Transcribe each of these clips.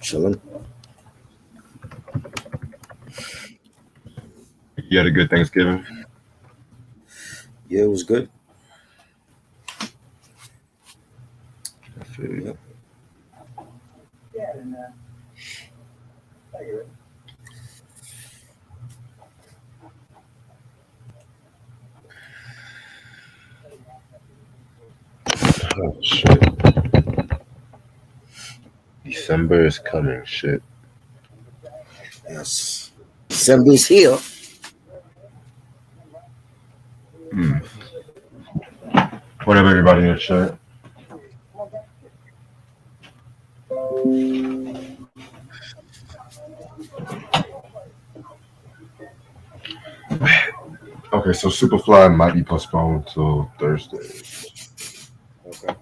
Chilling. You had a good Thanksgiving? Yeah, it was good. I feel you. Yep. Oh, shit. December is coming. Shit. Yes. December's here. What up, everybody in the chat? Okay, so Superfly might be postponed till Thursday. Okay.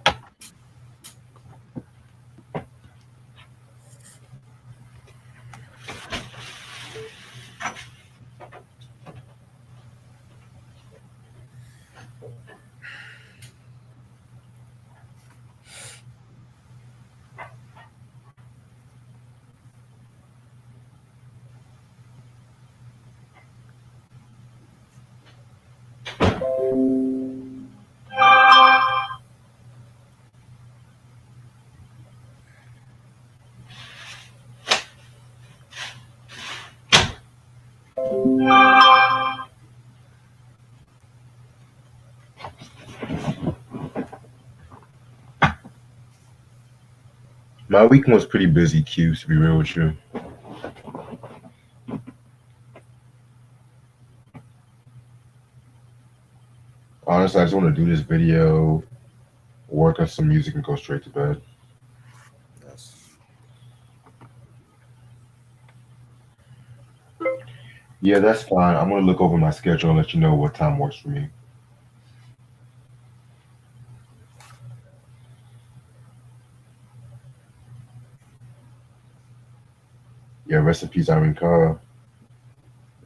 My weekend was pretty busy, Q, to be real with you. Honestly, I just want to do this video, work on some music, and go straight to bed. Yes. Yeah, that's fine. I'm going to look over my schedule and let you know what time works for me. Yeah, recipes Irene Cara.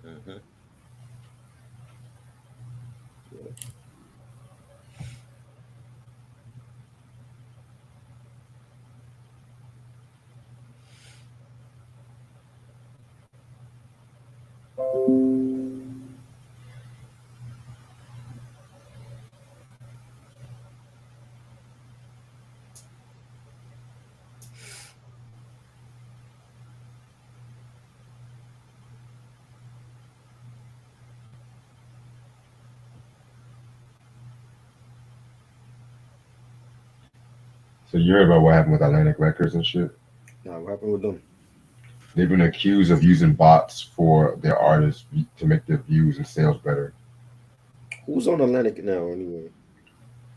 Mm-hmm. Yeah. So you heard about what happened with Atlantic Records and shit? Now, what happened with them? They've been accused of using bots for their artists to make their views and sales better. Who's on Atlantic now, anyway?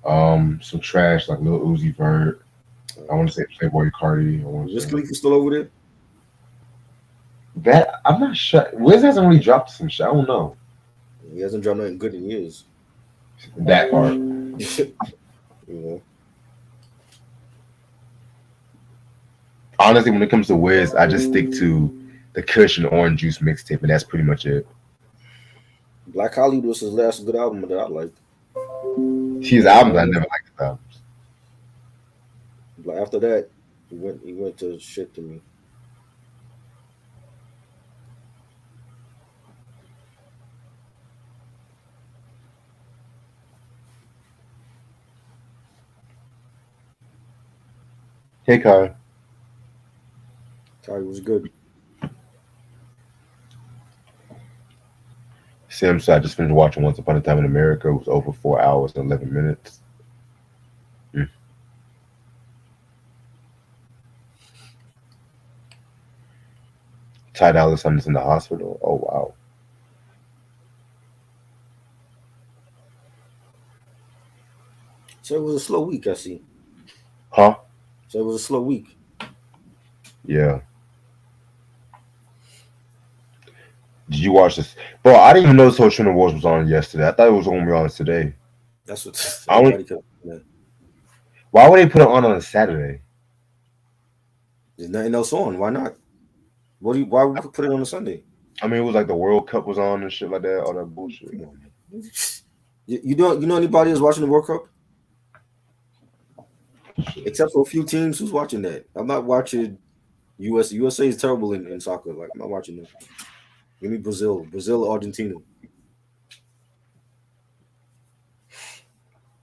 Some trash like Lil Uzi Vert. I want to say Playboy Cardi. I want Is to say Khalifa still over there? that. I'm not sure. Wiz hasn't really dropped some shit. I don't know He hasn't dropped nothing good in years. that part. You know. Honestly, when it comes to Wiz, I just stick to the Kush and Orange Juice mixtape, and that's pretty much it. Black Hollywood was his last good album that I liked. His albums, I never liked his albums. But after that, he went to shit to me. Hey, Kai. Ty was good. Sam, so I just finished watching Once Upon a Time in America. It was over 4 hours and 11 minutes. Ty Dolla $ign is in the hospital. Oh, wow. So it was a slow week, I see. Huh? So it was a slow week. Yeah. Did you watch this? Bro, I didn't even know this whole Trinity Wars was on yesterday. I thought it was going to be on today. That's what everybody kept. Yeah. Why would they put it on a Saturday? There's nothing else on. Why not? Why would we put it on a Sunday? I mean, it was like the World Cup was on and shit like that. All that bullshit. Come on, man. You know anybody that's watching the World Cup? Except for a few teams who's watching that. I'm not watching USA is terrible in soccer. Like I'm not watching them. Give me Brazil, Argentina.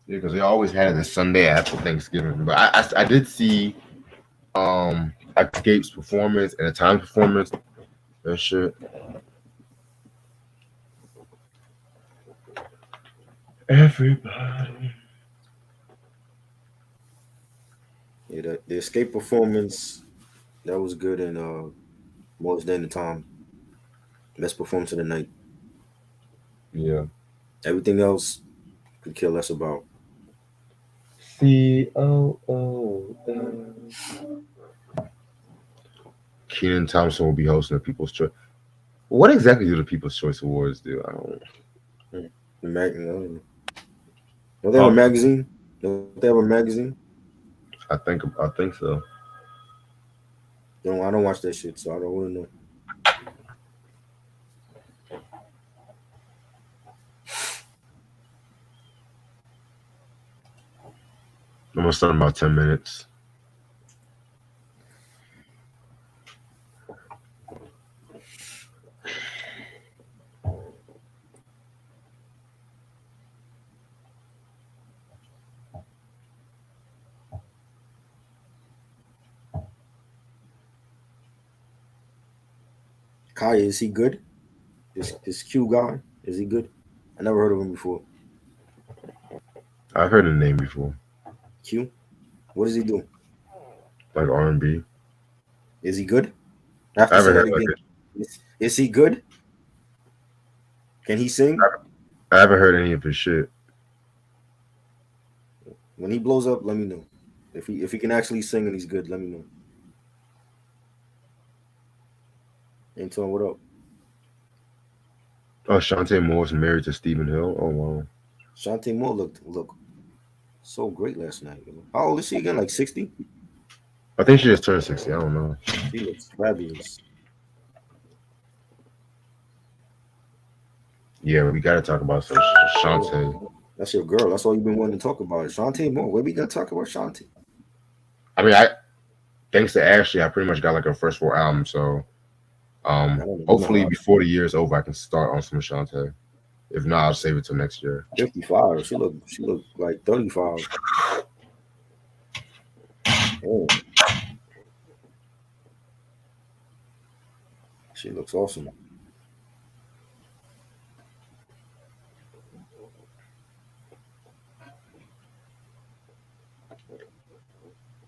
Yeah, because they always had it the Sunday after Thanksgiving. But I did see Escape's performance and the Times performance. That shit. Everybody. Yeah, the escape performance that was good and most day in the time. Best performance of the night. Yeah. Everything else could care less about. COO. Keenan Thompson will be hosting the People's Choice. What exactly do the People's Choice Awards do? I don't. The I don't know. Don't they have a Huh? magazine? Don't they have a magazine? I think so. No, I don't watch that shit, so I don't really know. I'm gonna start in about 10 minutes. Kaya, is he good? This Q guy, is he good? I never heard of him before. I've heard the name before, Q? What does he do? like R&B. Is he good? I have I to say haven't that heard like again. Is he good? Can he sing? I haven't heard any of his shit. When he blows up, let me know. If he can actually sing and he's good, let me know. Antoine, what up? Oh, Shantae Moore's married to Stephen Hill. Oh wow. Shantae Moore look so great last night. You know? How old is she again? Like 60? I think she just turned 60. I don't know. She looks fabulous. Yeah, we gotta talk about some Yeah. Shantae. That's your girl. That's all you've been wanting to talk about. Shantae Moore. Where we gonna talk about Shantae? I mean, I thanks to Ashley, I pretty much got like her first 4 albums. So I don't even know hopefully her. before the year's over, I can start on some Shantae. If not, I'll save it till next year. 55. She look like 35. Oh, she looks awesome.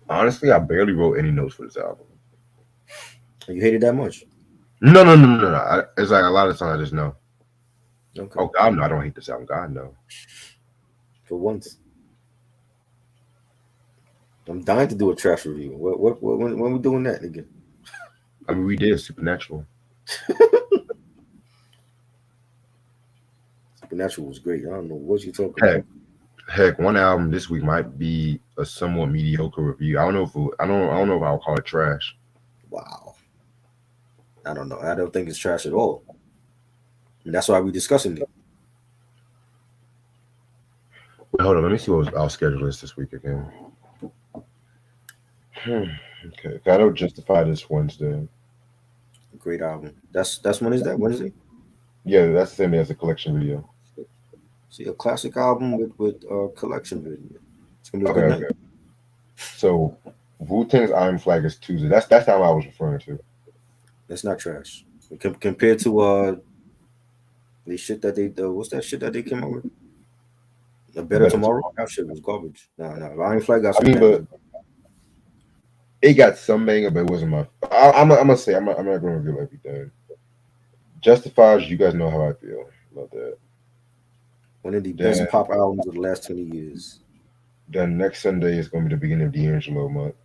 Honestly, I barely wrote any notes for this album. You hate it that much? No. It's like a lot of times I just know. Okay. Oh God, no, I don't hate this album. God, no. For once. I'm dying to do a trash review. When we doing that again? I mean, we did Supernatural. Supernatural was great. I don't know what you talking Heck, about. heck, one album this week might be a somewhat mediocre review. I don't know if I don't know if I'll call it trash. Wow. I don't know. I don't think it's trash at all. And that's why we discussing it. Wait, hold on, let me see what our schedule is this week again. Hmm. Okay, I know Justify this Wednesday. Great album. That's when is that? Wednesday? Yeah, that's the same day as the collection video. See, a classic album with collection video. It's gonna be a Okay, good night. okay. So Wu-Tang's Iron Flag is Tuesday. That's the album I was referring to. That's not trash. Compared to the shit that they what's that shit that they came out with? A A Better better Tomorrow? tomorrow. That shit was garbage. No. Iron Flag got I some mean, bangers. but it got some banger, but it wasn't my. I'm gonna say I'm not gonna reveal everything. Justifies, you guys know how I feel about that. One of the best Then pop albums of the last 20 years. then next Sunday is gonna be the beginning of D'Angelo month.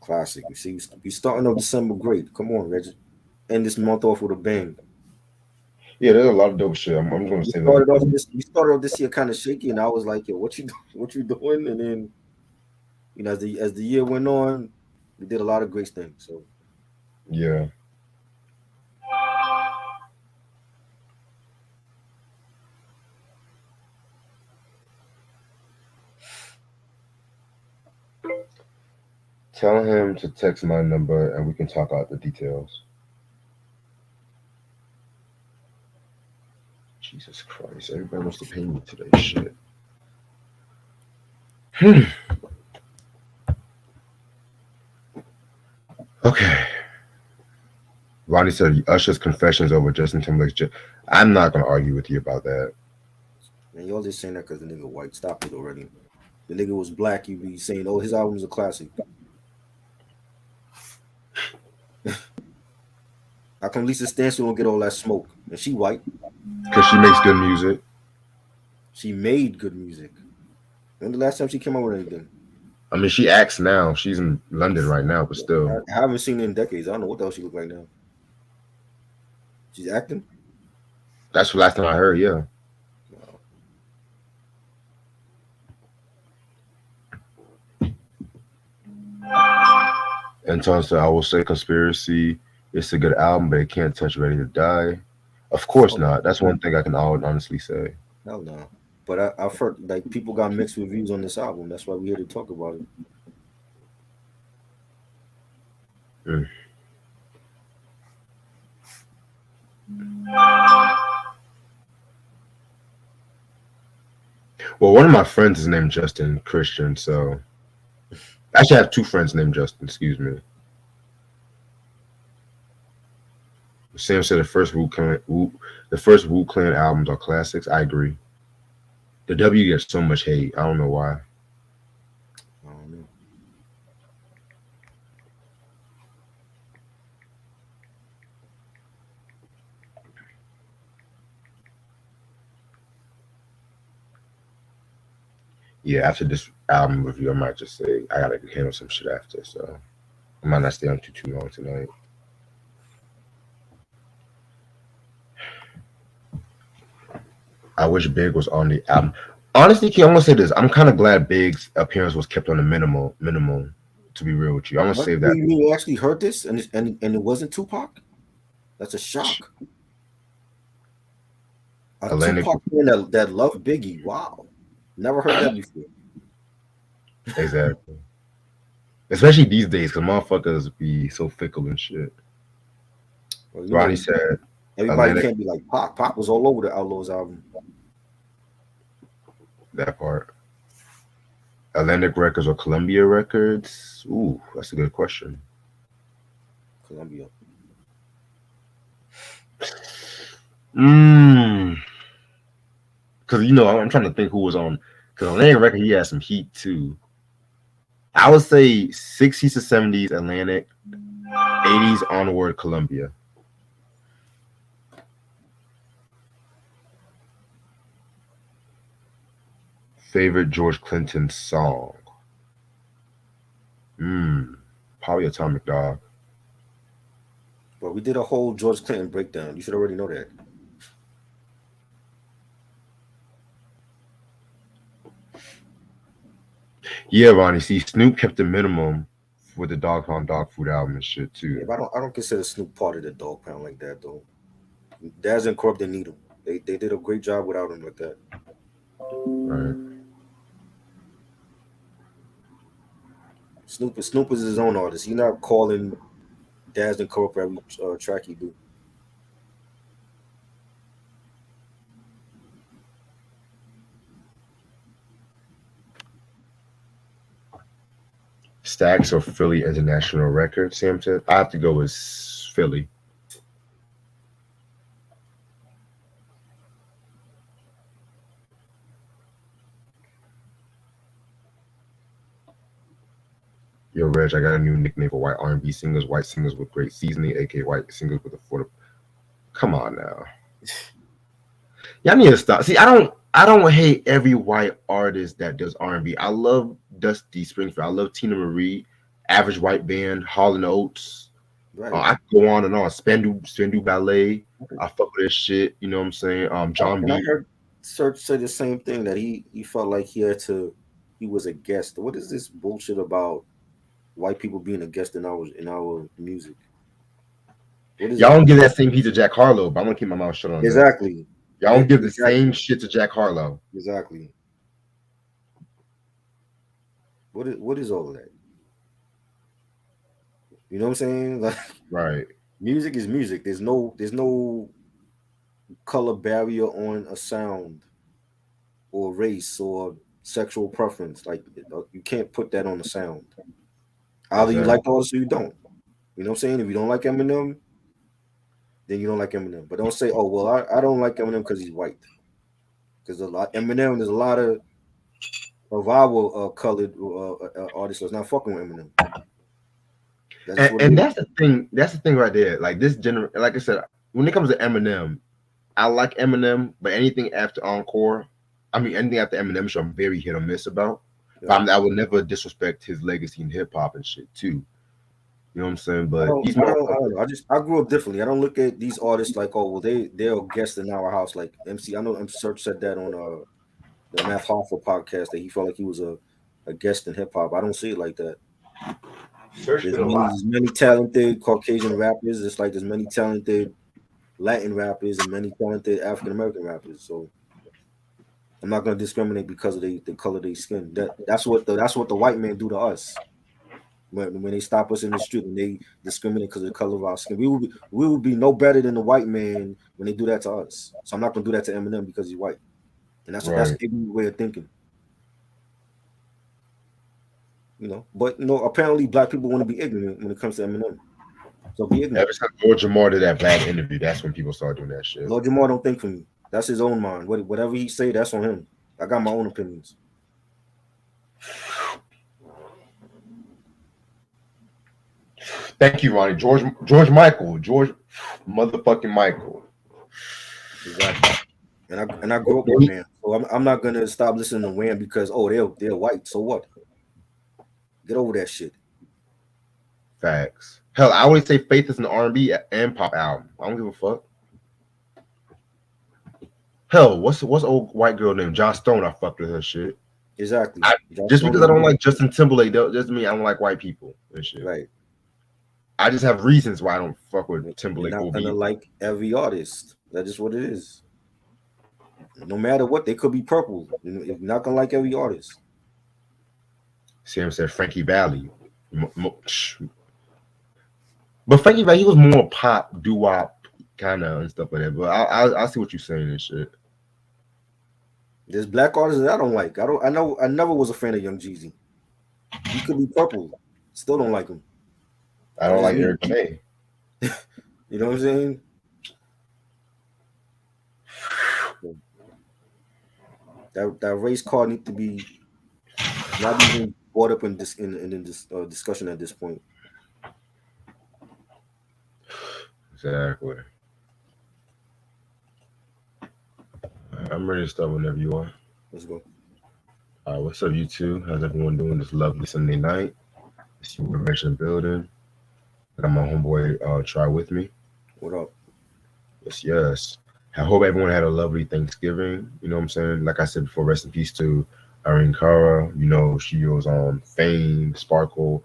Classic. You see, we starting off December great. Come on, Reggie. End this month off with a bang. Yeah, there's a lot of dope shit. I'm gonna We say that. started off this year kind of shaky, and I was like, yo, what you doing? And then as the year went on, we did a lot of great things. So Yeah. Tell him to text my number and we can talk out the details. Jesus Christ, everybody wants to pay me today. Shit. Okay. Ronnie said Usher's confessions over Justin Timberlake's. I'm not gonna argue with you about that. And y'all just saying that because the nigga white. Stop it already. The nigga was black. You be saying, "Oh, his album's a classic." How come Lisa Stansfield don't get all that smoke? And she white. Because she makes good music. She made good music. When the last time she came out with anything? I mean, she acts now. She's in London right now, but still. I haven't seen her in decades. I don't know what the hell she look like now. She's acting. That's the last time I heard. Yeah. Wow. Anton said, I will say Conspiracy. It's a good album, but it can't touch Ready to Die. Of course Oh, not. That's one thing I can honestly say. hell no. But I've heard like people got mixed reviews on this album. That's why we're here to talk about it. Mm. Well, one of my friends is named Justin Christian, so actually I have two friends named Justin, excuse me. Sam said the first Wu Clan albums are classics. I agree. The W gets so much hate. I don't know why. I don't know. Yeah, after this album review, I might just say I gotta handle some shit after, so I might not stay on too long tonight. I wish Big was on the album. Honestly, King, I'm gonna say this. I'm kind of glad Big's appearance was kept on the minimal. To be real with you, I'm gonna What? save that. You actually heard this, and it wasn't Tupac. That's a shock. A Atlantic, Tupac fan that loved Biggie. Wow, never heard that before. exactly. Especially these days, because motherfuckers be so fickle and shit. Well, Ronnie said everybody Atlantic, can't be like Pac. Pac was all over the Outlaws album. that part. Atlantic Records or Columbia Records? Ooh, that's a good question. Columbia. Because I'm trying to think who was on. Because Atlantic Records, he had some heat too. I would say 60s to 70s Atlantic, 80s onward Columbia. Favorite George Clinton song? Probably Atomic Dog. But we did a whole George Clinton breakdown. You should already know that. Yeah, Ronnie. See, Snoop kept the minimum with the Dog Pound Dog Food album and shit Yeah, too. but I don't consider Snoop part of the dog pound like that though. Daz and Corrupt didn't need him. They did a great job without him like that. Right. Snoop is his own artist. He's not calling Daz and Corrupt every track he do. Stax or Philly International Records, Sam said. I have to go with Philly. Yo, Reg, I got a new nickname for white R&B singers. White singers with great seasoning, aka white singers with affordable. Come on now. Y'all need to stop. See, I don't hate every white artist that does R&B. I love Dusty Springfield. I love Tina Marie, Average White Band, Hall and Oates. Right. I could go on and on. Spendu Ballet. I fuck with this shit. You know what I'm saying? John And I B. heard Serge say the same thing that he felt like he was a guest. What is this bullshit about white people being a guest in our music? What is Y'all it? don't give that same heat to Jack Harlow, but I'm gonna keep my mouth shut on that. Exactly. Y'all don't give the same Exactly. shit to Jack Harlow. Exactly. What is all of that? You know what I'm saying? Like Right. music is music. There's no color barrier on a sound or race or sexual preference. Like you can't put that on the sound. Either you like Exactly. the artist or you don't. You know what I'm saying? If you don't like Eminem, then you don't like Eminem. But don't say, oh well, I don't like Eminem because he's white. Because a lot Eminem, there's a lot of our colored artists that's not fucking with Eminem. That's just what it And is. that's the thing. That's the thing right there. Like this like I said, when it comes to Eminem, I like Eminem, but anything after Encore, I mean anything after Eminem show, I'm very hit or miss about. Yeah. But I would never disrespect his legacy in hip hop and shit too. You know what I'm saying? I But don't, these I don't, I don't motherfuckers, know. I grew up differently. I don't look at these artists like, oh, well, they're guests in our house. Like MC, I know MC Search said that on the M.A.F.I.A podcast that he felt like he was a guest in hip hop. I don't see it like that. search been a lot. There's many talented Caucasian rappers. It's like there's many talented Latin rappers and many talented African American rappers. So I'm not gonna discriminate because of the color of their skin. That's what the white man do to us. When they stop us in the street and they discriminate because of the color of our skin, we would be no better than the white man when they do that to us. So I'm not gonna do that to Eminem because he's white, and that's an Right. ignorant way of thinking, you know. But apparently black people want to be ignorant when it comes to Eminem. So be ignorant. Ever since Lord Jamar did that bad interview, that's when people started doing that shit. Lord Jamar don't think for me. That's his own mind. Whatever he say, that's on him. I got my own opinions. Thank you, Ronnie. George Michael. George motherfucking Michael. Exactly. And I grew up with Wham, so I'm not gonna stop listening to Wham because they're white. So what? Get over that shit. Facts. Hell, I always say Faith is an R&B and pop album. I don't give a fuck. Hell, what's old white girl named John Stone? I fucked with her shit. Exactly. I, Josh just Stone because is I don't good. like Justin Timberlake doesn't mean I don't like white people and shit. Right. I just have reasons why I don't fuck with You're Timberlake not over gonna you. like every artist. That is what it is. No matter what, they could be purple. You're not gonna like every artist. Sam said Frankie Valli. But Frankie Valli, he was more pop, doo-wop kind of and stuff like that. But I see what you're saying and shit. There's black artists that I don't like. I never was a fan of Young Jeezy. He could be purple. Still don't like him. I That's don't just like me. Eric Benet. You know what I'm saying? That race card need to be not even brought up in this discussion at this point. Exactly. I'm ready to start whenever you are. Let's go. All right, what's up, you two? How's everyone doing this lovely Sunday night? It's your Prevention Building. I got my homeboy Try with me. What up? Yes, yes. I hope everyone had a lovely Thanksgiving. You know what I'm saying? Like I said before, rest in peace to Irene Cara. You know, she was on Fame, Sparkle.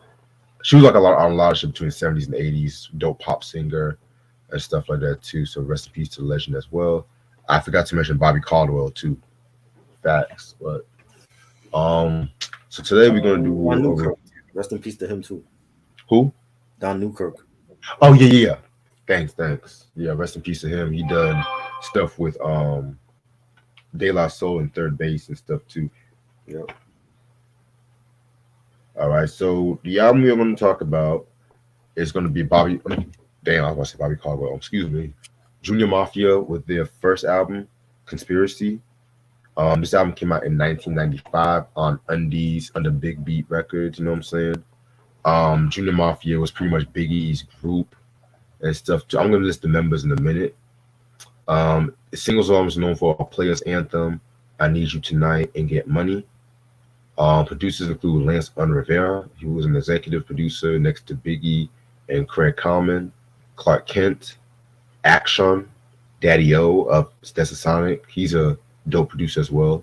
She was like on a lot of shit between the 70s and 80s, dope pop singer and stuff like that too. So rest in peace to the legend as well. I forgot to mention Bobby Caldwell too. Facts. But so today we're gonna do Don a Newkirk. Rest in peace to him too. who? Don Newkirk. Oh yeah. Thanks. Yeah, rest in peace to him. He done stuff with De La Soul and Third Base and stuff too. Yep. All right, so the album we're going to talk about is going to be Bobby. Damn, I was about to say Bobby Caldwell. Excuse me, Junior Mafia with their first album, Conspiracy. This album came out in 1995 on Undies under Big Beat Records. You know what I'm saying? Junior Mafia was pretty much Biggie's group and stuff. I'm going to list the members in a minute. The singles album is known for Players Anthem, I Need You Tonight, and Get Money. Producers include Lance Rivera, he was an executive producer next to Biggie and Craig Coleman, Clark Kent, Action, Daddy O of Stetsasonic, he's a dope producer as well.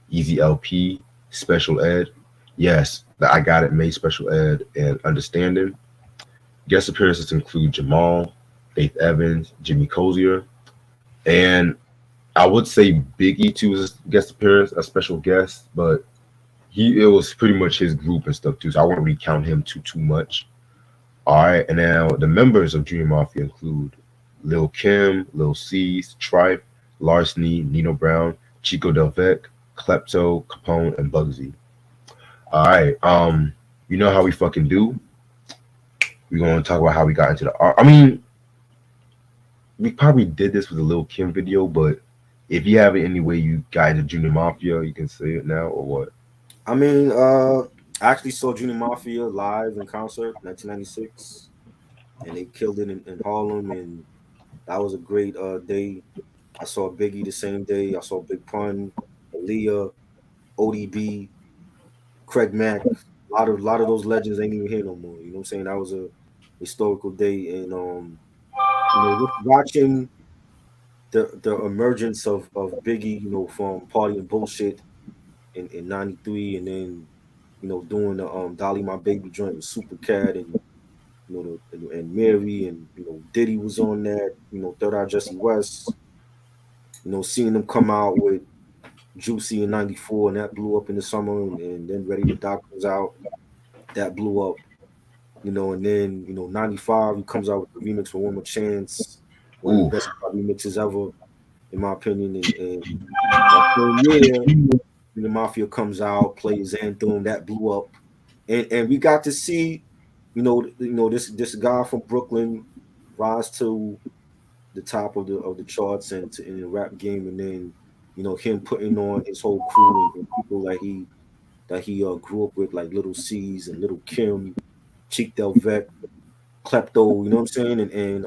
Easy LP, Special Ed, yes, the I Got It made Special Ed and Understanding. Guest appearances include Jamal, Faith Evans, Jimmy Cozier, and I would say Biggie too was a guest appearance, a special guest, but it was pretty much his group and stuff too, so I wouldn't really count him too much. All right, and now the members of Junior Mafia include Lil Kim, Lil C's, Tripe, Larceny, Nino Brown, Chico Del Vec, Klepto, Capone, and Bugsy. All right, you know how we fucking do. We're gonna talk about how we got into the art. I mean, we probably did this with the Lil Kim video, but if you have it any way you got into Junior Mafia, you can say it now or what? I mean, I actually saw Junior Mafia live in concert, 1996, and they killed it in Harlem, and that was a great day. I saw Biggie the same day. I saw Big Pun, Aaliyah, ODB, Craig Mack. A lot of those legends ain't even here no more. You know what I'm saying? That was a historical day, and just watching the emergence of Biggie, from Party and Bullshit in '93, and then doing the Dolly My Baby joint with Super Cat, and and Mary, and Diddy was on that. Third Eye Jesse West. Seeing them come out with Juicy in '94, and that blew up in the summer, and then Ready to Die comes out, that blew up. And then '95 he comes out with the remix for One More Chance, one of the best Oof. remixes ever, in my opinion. And that same year, the Mafia comes out, plays Anthem, that blew up, and we got to see, this guy from Brooklyn rise to the top of the charts and in the rap game, and then him putting on his whole crew, and people that he grew up with, like Little C's and Little Kim, Cheek Del Vec, Klepto. You know what I'm saying? And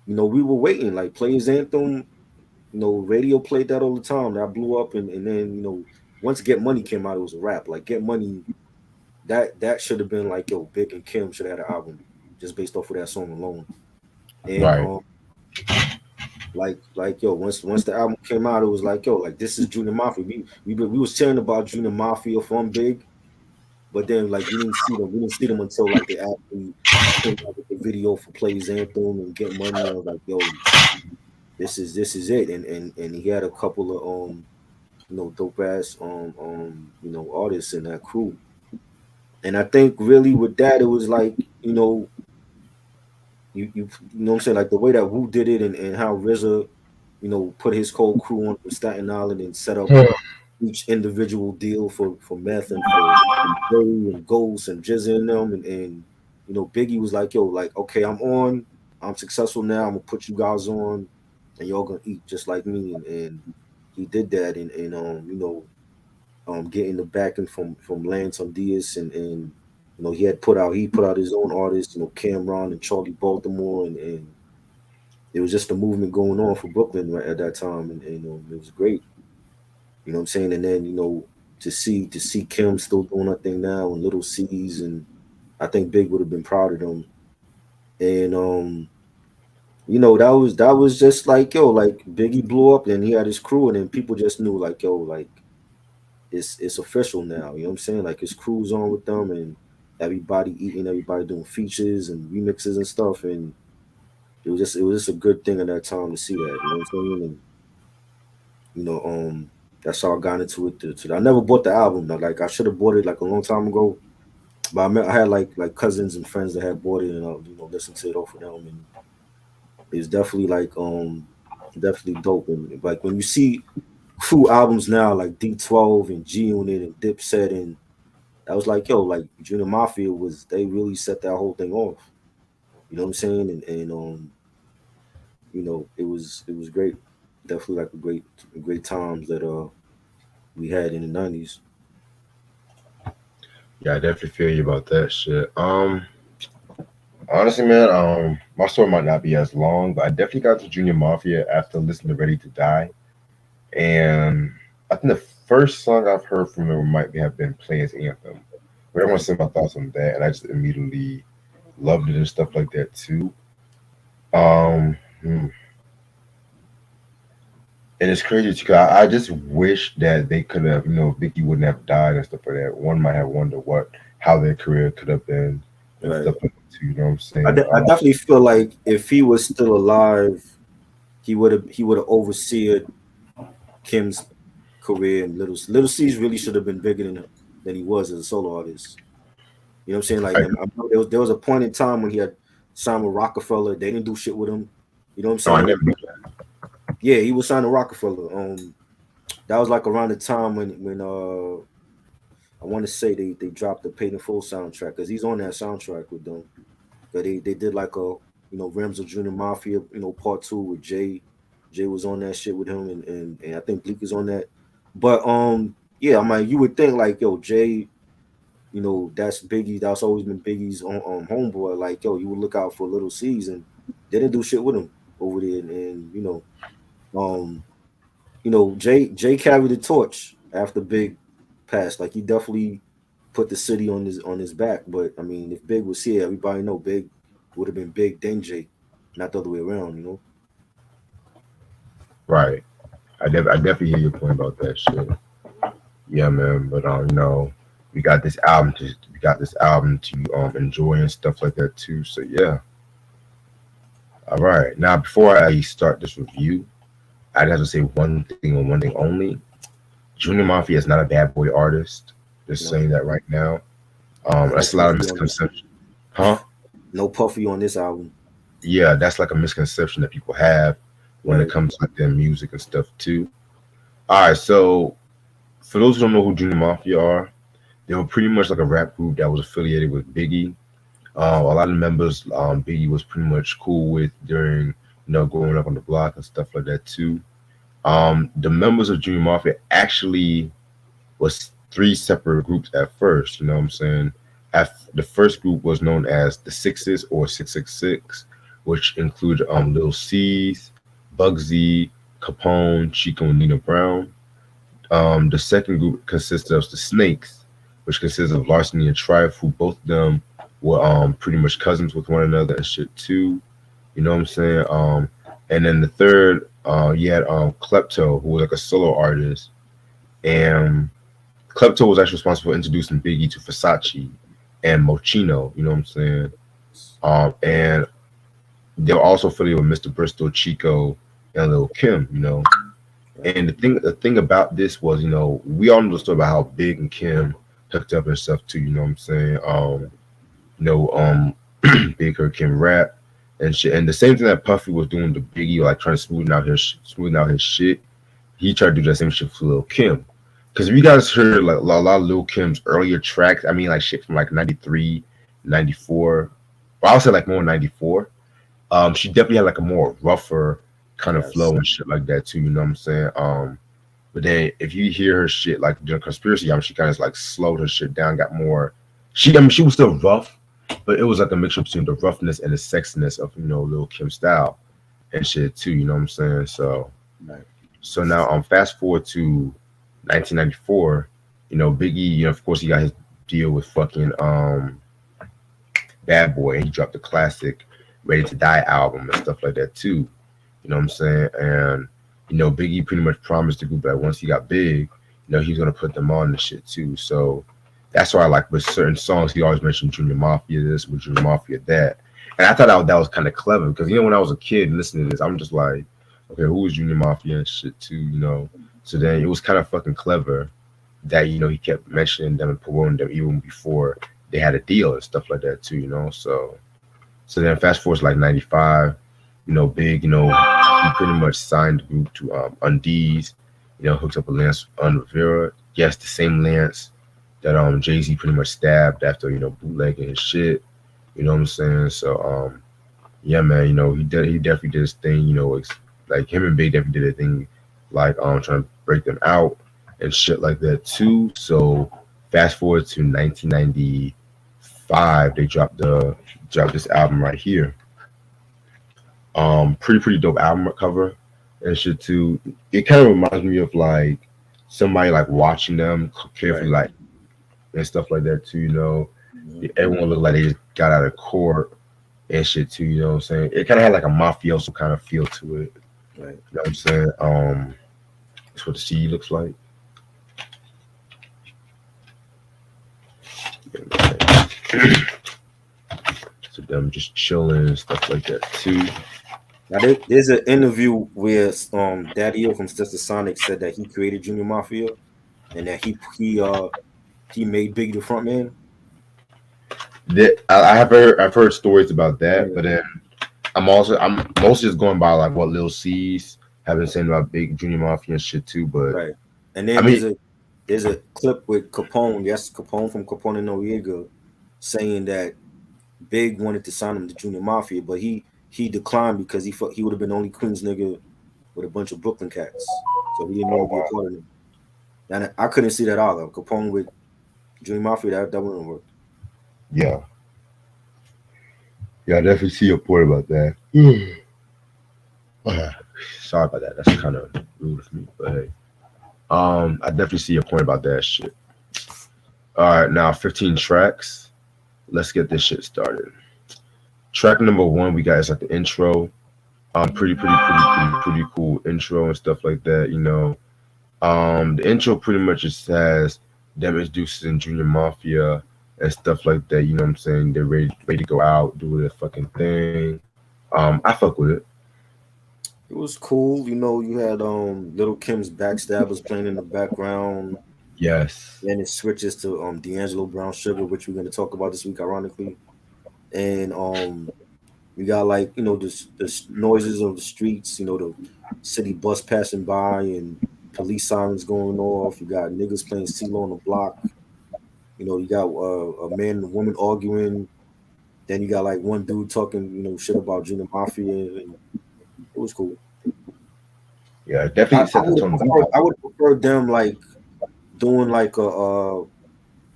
we were waiting, like, play his anthem. Radio played that all the time. That blew up, and then once Get Money came out, it was a rap. Like, Get Money, that should have been like, yo, Big and Kim should have had an album just based off of that song alone. And Right, like yo, once the album came out, it was like, yo, like, this is Junior Mafia. We was sharing about Junior Mafia from Big, but then, like, we didn't see them until, like, they actually came out with the video for Plays Anthem and Get Money. I was like, yo, this is it. And he had a couple of dope ass artists in that crew. And I think really with that, it was like, you know what I'm saying, like the way that Wu did it, and how RZA, put his whole crew on from Staten Island and set up each individual deal for Meth and for Ray and Ghost and Jizza and them, and Biggie was like, yo, like, okay, I'm successful now, I'm gonna put you guys on, and y'all gonna eat just like me, and he did that, and getting the backing from Lance on Diaz, and he put out his own artists, Cameron and Charlie Baltimore, and it was just a movement going on for Brooklyn right at that time, and it was great. You know what I'm saying? And then to see Kim still doing her thing now, and Little C's, and I think Big would have been proud of them. And that was just like, yo, like, Biggie blew up, and he had his crew, and then people just knew, like, yo, like, it's official now. You know what I'm saying? Like, his crew's on with them, and everybody eating, everybody doing features and remixes and stuff, and it was just a good thing at that time to see that. You know what I'm saying? And you know, that's how I got into it. I never bought the album. Like, I should have bought it like a long time ago, but I had like cousins and friends that had bought it, and listened to it off of them, and it's definitely like definitely dope. And like when you see crew albums now, like D12 and G Unit and Dipset, and I was like, yo, like, Junior Mafia they really set that whole thing off. You know what I'm saying? And it was great. Definitely like a great times that we had in the '90s. yeah, I definitely feel you about that shit. Honestly, man, my story might not be as long, but I definitely got to Junior Mafia after listening to Ready to Die, and I think the first song I've heard from him might have been "Play His Anthem." But everyone said my thoughts on that, and I just immediately loved it and stuff like that too. Hmm. And it's crazy because I just wish that they could have, Vicky wouldn't have died and stuff like that. One might have wondered how their career could have been and Right. stuff like that too. You know what I'm I, saying? de- I definitely feel like if he was still alive, he would have overseen Kim's career, and Little C's really should have been bigger than he was as a solo artist. You know what I'm saying? Like, I, I remember there was a point in time when he had signed with Rockefeller. They didn't do shit with him. You know what I'm no, I saying? never knew that. Yeah, he was signed to Rockefeller. That was like around the time when I want to say they dropped the Paid in Full soundtrack because he's on that soundtrack with them. But they did like a Rams of Junior Mafia part two with Jay. Jay was on that shit with him and I think Bleak is on that. But yeah, I mean you would think like yo Jay, that's Biggie. That's always been Biggie's homeboy. Like yo, you would look out for Little C's and they didn't do shit with him over there and um Jay carried the torch after Big passed. Like he definitely put the city on his back. But I mean, if Big was here, everybody know Big would have been Big then Jay, not the other way around. Right. I definitely hear your point about that shit. Yeah, man. But we got this album to enjoy and stuff like that too. So yeah. All right. Now before I start this review, I'd have to say one thing and one thing only. Junior Mafia is not a bad boy artist. Just No, saying that right now. no That's a lot of Puffy on this. misconception. Huh? No Puffy on this album. Yeah, that's like a misconception that people have when it Right. comes to like their music and stuff too. All right, so for those who don't know who Junior Mafia are, they were pretty much like a rap group that was affiliated with Biggie. A lot of the members Biggie was pretty much cool with during growing up on the block and stuff like that too. The members of Junior Mafia actually was three separate groups at first. You know what I'm saying? The first group was known as the Sixes or 666, which included Lil C's, Bugsy, Capone, Chico, and Nina Brown. The second group consisted of the Snakes, which consists of Larceny and Trife, who both of them were pretty much cousins with one another and shit too. You know what I'm saying? And then the third, you had Klepto, who was like a solo artist, and Klepto was actually responsible for introducing Biggie to Versace and Mochino. You know what I'm saying? And they were also affiliated with Mr. Bristol, Chico, and Lil Kim. Right. And the thing about this was, we all know the story about how Big and Kim hooked up and stuff too. You know what I'm saying? You know, Big heard Kim rap and shit. And the same thing that Puffy was doing to Biggie, like trying to smoothing out his shit. He tried to do that same shit for Lil Kim. Because if you guys heard like a lot of Lil Kim's earlier tracks, I mean like shit from like 93, 94, or I would say like more 94. She definitely had like a more rougher kind of Yes. flow and shit like that too, you know what I'm saying? But then if you hear her shit like during Conspiracy album, she kind of like slowed her shit down, got more she was still rough, but it was like a mixture between the roughness and the sexiness of Lil Kim style and shit too, you know what I'm saying? Right. So now fast forward to 1994, Biggie, of course he got his deal with fucking Bad Boy, and he dropped the classic Ready to Die album and stuff like that too. You know what I'm saying? And Biggie pretty much promised the group that once he got big, he's gonna put them on the shit too. So that's why, like with certain songs, he always mentioned Junior Mafia this, with Junior Mafia that. And I thought that was kind of clever because when I was a kid and listening to this, I'm just like, okay, who is Junior Mafia and shit too. So then it was kind of fucking clever that he kept mentioning them and promoting them even before they had a deal and stuff like that too. So then fast forward to like 95, Big, he pretty much signed the group to Undies, hooked up with Lance Rivera. Yes, the same Lance that Jay-Z pretty much stabbed after, bootlegging his shit. You know what I'm saying? So yeah, man, he definitely did his thing, it's like him and Big definitely did a thing like trying to break them out and shit like that too. So fast forward to 1995, they dropped this album right here. Pretty dope album cover and shit too. It kind of reminds me of like somebody like watching them carefully, Right. like and stuff like that too. Mhm. Everyone looked like they just got out of court and shit too. You know what I'm saying? It kind of had like a mafioso kind of feel to it. Right. You know what I'm saying? That's what the CD looks like. So them just chilling and stuff like that too. Now there's an interview where Daddy O from Sister Sonic said that he created Junior Mafia and that he made Biggie the front man. I've heard stories about that, Yeah, but then I'm mostly just going by like what Lil C's have been saying about Big Junior Mafia and shit too. But right. And I then mean, there's a clip with Capone. Yes, Capone from Capone and Noriega saying that Big wanted to sign him to Junior Mafia, but he declined because he felt he would have been the only Queens nigga with a bunch of Brooklyn cats, so he didn't want oh to be a wow, part of them. And I couldn't see that either. Capone with Junior Mafia, that wouldn't work. yeah, yeah, I definitely see your point about that. Sorry about that. That's kind of rude of me, but hey, I definitely see your point about that shit. All right, now 15 tracks. Let's get this shit started. Track number one, we got is like the intro. Pretty cool intro and stuff like that. You know, the intro pretty much just has them introducing Junior Mafia and stuff like that. You know what I'm saying? They're ready to go out, do their fucking thing. I fuck with it. It was cool. You know, you had Little Kim's Backstabbers playing in the background. Yes. Then it switches to D'Angelo Brown Sugar, which we're gonna talk about this week, ironically. And we got like, you know, the noises of the streets, you know, the city bus passing by and police sirens going off. You got niggas playing CeeLo on the block. You know, you got a man and a woman arguing. Then you got like one dude talking, you know, shit about Junior Mafia, and it was cool. Yeah, it definitely I set the would tone of the I album. would prefer them like doing like a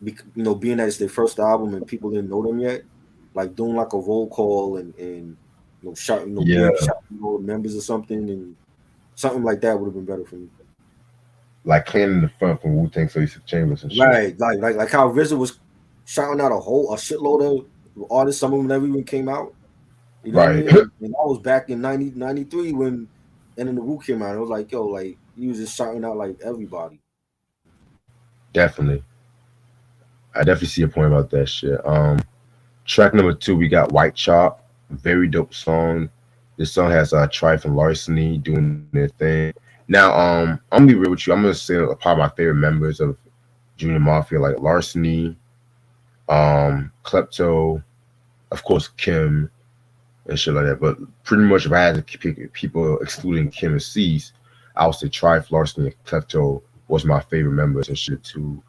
you know, being that it's their first album and people didn't know them yet, like doing like a roll call and you know shout, you know, Yeah, Big shout all the members or something, and something like that would have been better for me. like cleaning the front from Wu Tang, so Chambers and shit. Right, like how RZA was shouting out a shitload of artists, some of them never even came out. You know what I Right. mean? And I was back in 93 when and then the Wu came out. It was like, yo, like he was just shouting out like everybody. Definitely. I definitely see your point about that shit. Track number two, we got White Chalk. Very dope song. This song has Trife and Larceny doing their thing. Now, I'm gonna be real with you. I'm gonna say a part of my favorite members of Junior Mafia, like Larceny, Klepto, of course Kim and shit like that. But pretty much if I had to pick people excluding Kim and Cease, I would say Trife, Larceny, and Klepto was my favorite members and shit too.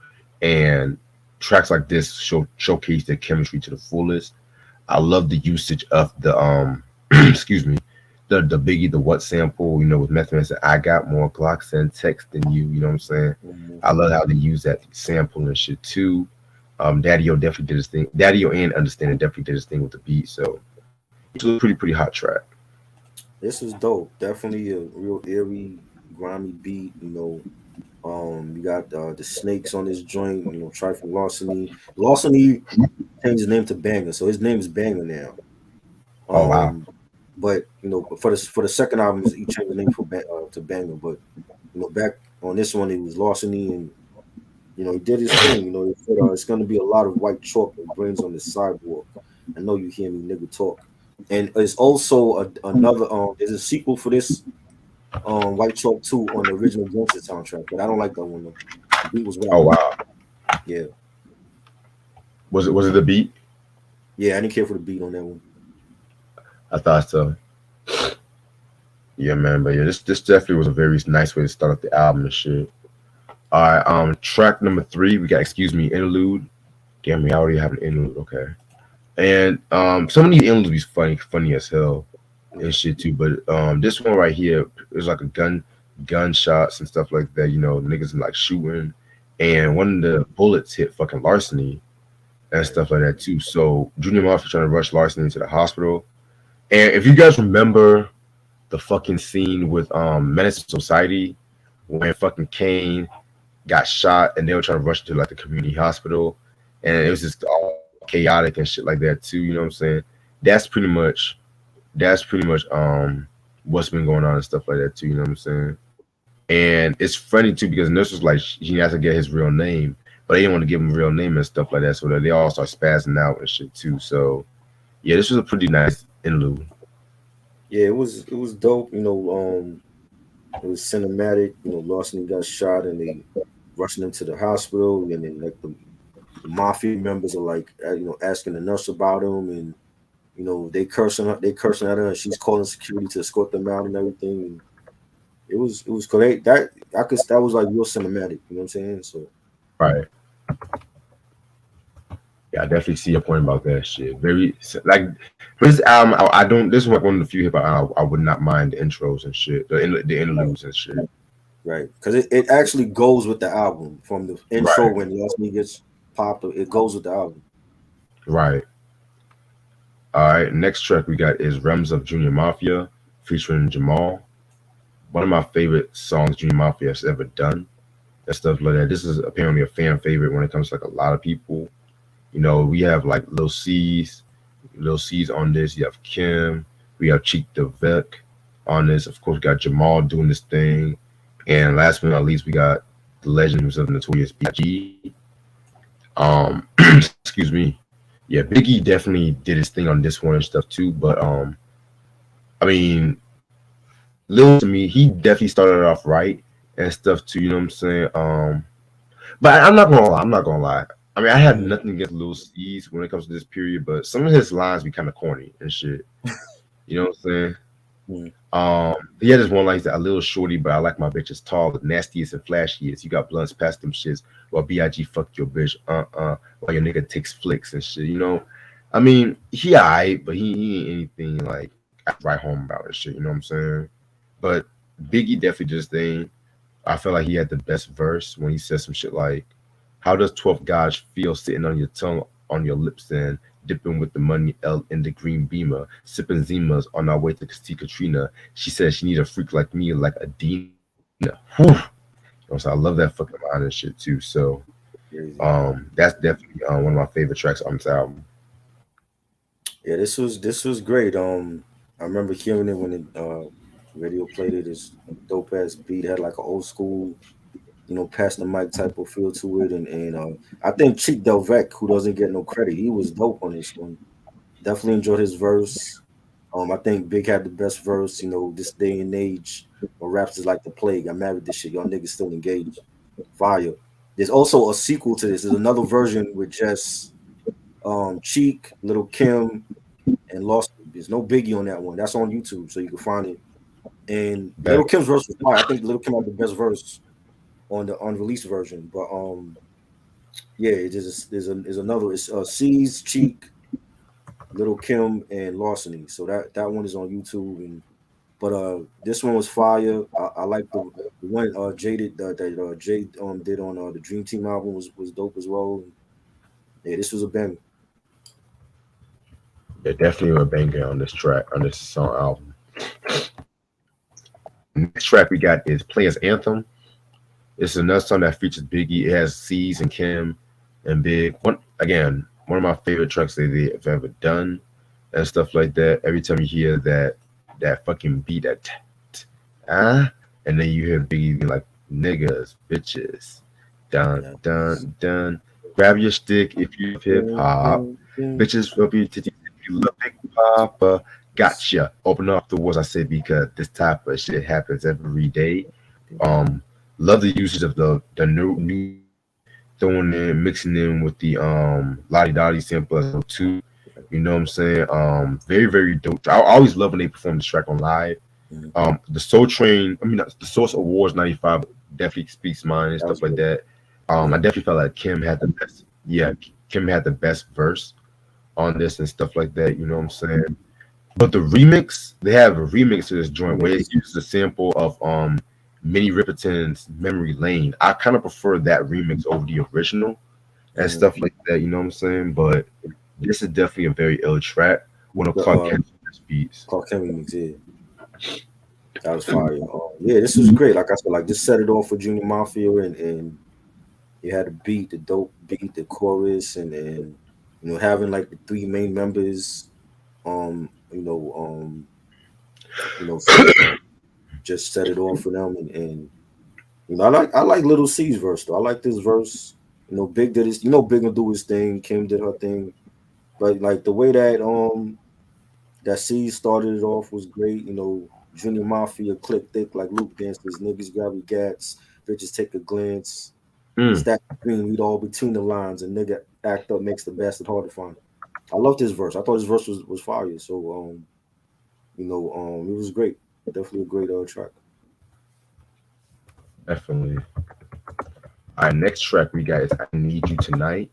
And tracks like this showcase their chemistry to the fullest. I love the usage of the excuse me, the Biggie the what sample, you know, with Method Man said, I got more Glocks and text than you know what I'm saying? Mhm. I love how they use that sample and shit too. Daddy O definitely did his thing. Daddy O and Understanding definitely did his thing with the beat. So this was a pretty hot track. This was dope. Definitely a real eerie, grimy beat. You know, you got the snakes on this joint. You know, Trifling Larceny. Larceny changed his name to Banger, so his name is Banger now. Oh wow. Um, but you know, for the second album, he changed the name to Banger. But you know, back on this one, it was Larceny, and you know, he did his thing. You know, he said it's going to be a lot of white chalk and brains on the sidewalk. I know you hear me, nigga, talk. And it's also another. There's a sequel for this White Chalk 2 on the original Gangster soundtrack, but I don't like that one though. The beat was whack. Oh wow. Yeah, Was it the beat? yeah, I didn't care for the beat on that one. I thought so. Yeah, man. But yeah, this definitely was a very nice way to start off the album and shit. All right. Track number three, we got Excuse Me Interlude. Damn, we already have an interlude. Okay. And some of these interludes be funny as hell and Yeah, shit too. But this one right here is like a gunshots and stuff like that. You know, niggas like shooting, and one of the bullets hit fucking Larceny and right. stuff like that too. So Junior Mafia trying to rush Larceny into the hospital. And if you guys remember the fucking scene with Menace to Society when fucking Kane got shot and they were trying to rush to like the community hospital, and it was just all chaotic and shit like that too. You know what I'm saying? That's pretty much what's been going on and stuff like that too. You know what I'm saying? And it's funny too because Nurse was like he has to get his real name, but they didn't want to give him a real name and stuff like that, so that they all start spazzing out and shit too. So yeah, this was a pretty nice interlude. Yeah, it was dope. You know, it was cinematic. You know, Larceny got shot and they rushing him to the hospital, and then like the mafia members are like, asking the nurse about him, and they cursing at her, and she's calling security to escort them out and everything. And it was great. That was like real cinematic. You know what I'm saying? So Right. Yeah, I definitely see your point about that shit. Very like this album. I don't. This is like one of the few hip hop I would not mind the intros and shit, the right, interludes and shit. right, because it actually goes with the album from the intro Right. when Yasmin gets popped. It goes with the album. Right. All right. Next track we got is "Realms of Junior Mafia" featuring Jamal. One of my favorite songs Junior Mafia has ever done. That stuff like that. This is apparently a fan favorite when it comes to like a lot of people. We have like Lil C's on this. You have Kim. We have Cheek the Vec on this. Of course, we got Jamal doing this thing. And last but not least, we got the legend himself, Notorious B.I.G. Excuse me. Yeah, Biggie definitely did his thing on this one and stuff too. But I mean, Lil to me, he definitely started off right and stuff too. You know what I'm saying? But I'm not gonna lie. I'm not gonna lie. I mean, I have Mhm. nothing against Lil C's when it comes to this period, but some of his lines be kind of corny and shit. You know what I'm saying? Mhm. He had this one line. He said, "A little shorty, but I like my bitches tall, the nastiest and flashiest. You got blunts past them shits. While Big fuck your bitch, while your nigga takes flicks and shit. I mean, he alright, but he ain't anything like I write home about and shit. You know what I'm saying? But Biggie definitely did his thing. I felt like he had the best verse when he said some shit like, "How does 12 guys feel sitting on your tongue, on your lips, and dipping with the money L in the green beamer, sipping Zimas on our way to see Katrina? She said she need a freak like me, like a Dina." Whew. So I love that fucking line and shit too. So Crazy. that's definitely one of my favorite tracks on this album. Yeah, this was great. I remember hearing it when the radio played it. This dope ass beat had like an old school, pass the mic type of feel to it, and I think Cheek Delvec, who doesn't get no credit, he was dope on this one. Definitely enjoyed his verse. I think Big had the best verse. This day and age where raps is like the plague. I married this shit. Y'all niggas still engaged. Fire. There's also a sequel to this. There's another version with just Cheek, Little Kim, and Lost. There's no Biggie on that one. That's on YouTube, so you can find it. And Back, Little Kim's verse was fire. I think Little Kim had the best verse on the unreleased version. But yeah, there's another. It's C's, Cheek, Little Kim, and Larceny. So that one is on YouTube. And but this one was fire. I like the one Jaded that Jade did on the Dream Team album was dope as well. And, yeah, this was a banger. yeah, definitely a banger on this track, on this song album. Next track we got is Players Anthem. It's another song that features Biggie. It has C's and Kim and Big. One of my favorite tracks they've ever done and stuff like that. Every time you hear that fucking beat, and then you hear Biggie be like, "Niggas, bitches, dun Yeah. dun dun. Grab your stick if you love hip hop. Bitches rub your titties if you love Big Papa. Gotcha. Open up the walls, I say, because this type of shit happens every day. Um, love the usage of the new throwing in, mixing in with the Lottie Dottie sample as well too. You know what I'm saying? Very very dope. I always love when they perform this track on live. Mhm. The Soul Train, I mean the Source Awards '95 definitely speaks mine and That was stuff like good. that. I Yeah. definitely felt like Kim had the best. Yeah, Kim had the best verse on this and stuff like that. You know what I'm saying? But the remix, they have a remix to this joint where it Remix. uses a sample of Minnie Riperton's Memory Lane. I kind of prefer that remix over the original and Mhm. stuff like that. You know what I'm saying? But this is definitely a very ill track. One of The Clark Kent's best beats. Clark Kent remix. Yeah, that was fire. Yeah, this was great. Like I said, like just set it off with Junior Mafia, and you had the beat, the dope beat, the chorus, and having like the three main members, um, you know, um, just set it off for them, and I like Little C's verse though. I like this verse. Big did his, Big will do his thing. Kim did her thing, but like the way that C started it off was great. Junior Mafia click thick like Luke dancers, niggas grab your gats, bitches take a glance. Mm, Stack green, read all between the lines, and nigga act up makes the bastard hard to find. I love this verse. I thought this verse was fire. So it was great. Definitely a great track. Definitely. All right, next track we got is "I Need You Tonight."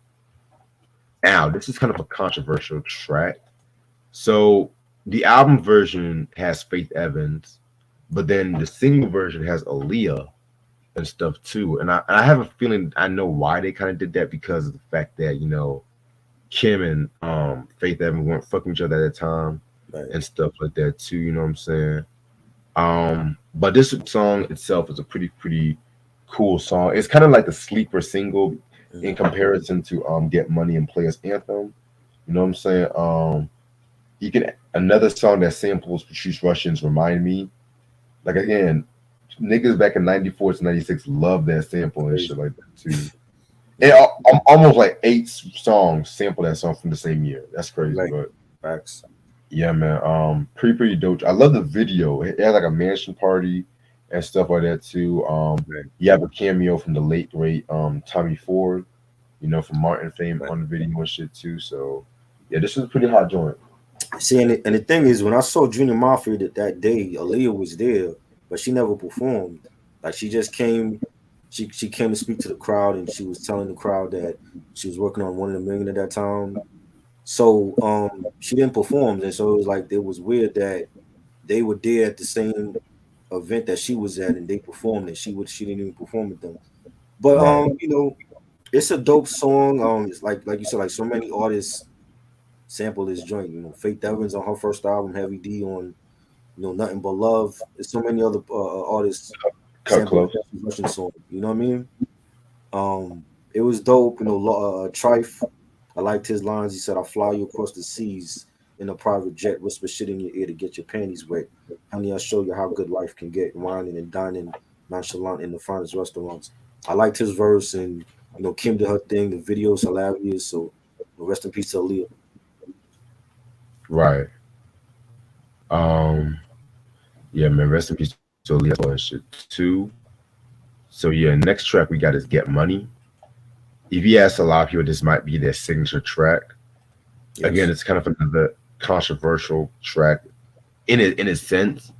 Now, this is kind of a controversial track. So the album version has Faith Evans, but then the single version has Aaliyah and stuff too. And I have a feeling I know why they kind of did that because of the fact that Kim and Faith Evans weren't fucking each other at the time Right. and stuff like that too. You know what I'm saying? But this song itself is a pretty cool song. It's kind of like the sleeper single in Mhm. comparison to Get Money and Players Anthem. You know what I'm saying? You can another song that samples Patrice Russians Remind Me. Like again, niggas back in '94 to '96 love that sample and shit Crazy. like that too. And Yeah. almost like eight songs sample that song from the same year. That's crazy, Right. but Facts. yeah, man. Pretty dope. I love the video. It had like a mansion party and stuff like that too. Right. You have a cameo from the late great Tommy Ford, from Martin fame Right. on the video and shit too. So yeah, this was a pretty hot joint. See, and the thing is, when I saw Junior Mafia that day, Aaliyah was there, but she never performed. Like she just came, she came to speak to the crowd, and she was telling the crowd that she was working on One in a Million at that time. So she didn't perform, and so it was like it was weird that they were there at the same event that she was at, and they performed, and she didn't even perform with them. But Right. it's a dope song. It's like you said, like so many artists sample this joint. Faith Evans on her first album, Heavy D on Nothing But Love. There's so many other artists Cut sample close. the Russian song. You know what I mean? It was dope. Trife. I liked his lines. He said, "I'll fly you across the seas in a private jet, whisper shit in your ear to get your panties wet. Honey, I'll show you how good life can get. Whining and dining nonchalant in the finest restaurants." I liked his verse, and Kim did her thing. The video's hilarious. So, rest in peace to Aaliyah. Right. Um. Yeah, man. Rest in peace to Aaliyah and shit too. So yeah, next track we got is "Get Money." If you ask a lot of people, this might be their signature track. Again, Yes. it's kind of another controversial track in a sense,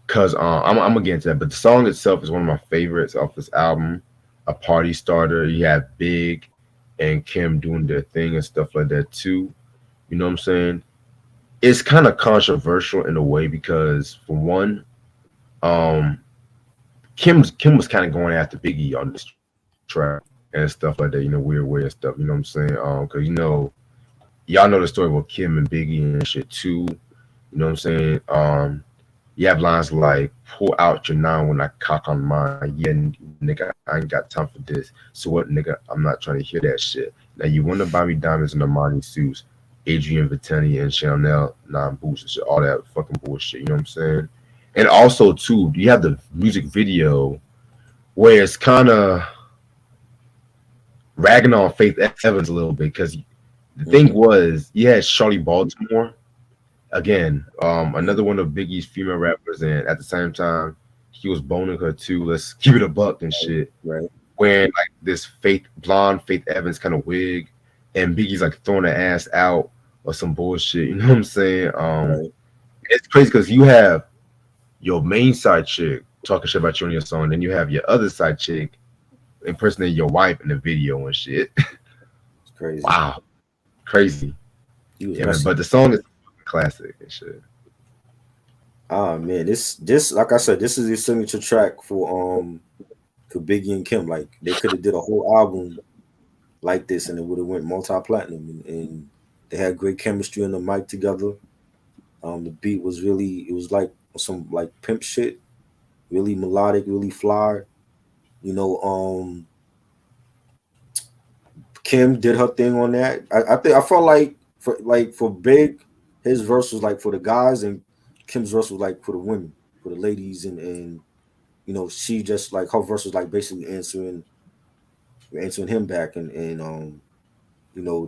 because I'm against that. But the song itself is one of my favorites off this album. A party starter. You have Big and Kim doing their thing and stuff like that too. You know what I'm saying? It's kind of controversial in a way because for one, um, Kim was kind of going after Biggie on this track and stuff like that. Weird way and stuff. You know what I'm saying? Because y'all know the story about Kim and Biggie and shit too. You know what I'm saying? You have lines like "Pull out your nine when I cock on mine." Yeah, nigga, I ain't got time for this. So what, nigga? I'm not trying to hear that shit. Now you want to buy me diamonds and Armani suits, Adrian Vitani and Chanel non boots and shit, all that fucking bullshit. You know what I'm saying? And also too, you have the music video where it's kind of ragging on Faith Evans a little bit because the thing Hmm. was, you had Charlie Baltimore again, another one of Biggie's female rappers, and at the same time, he was boning her too. Let's keep it a buck and shit. Right. Wearing like this blonde Faith Evans kind of wig, and Biggie's like throwing her ass out or some bullshit. You know what I'm saying? Right. It's crazy because you have your main side chick talking shit about you on your song, then you have your other side chick impersonating your wife in the video and shit. It's crazy. Wow, crazy. He was Yeah, man. messy. But the song is classic and shit. Ah man, this like I said, this is the signature track for Biggie and Kim. Like they could have did a whole album like this, and it would have went multi-platinum. And they had great chemistry on the mic together. The beat was really, it was like some like pimp shit, really melodic, really fly. You know, Kim did her thing on that. I think I felt like for Big, his verse was like for the guys, and Kim's verse was like for the women, for the ladies, and she just like her verse was like basically answering him back, and you know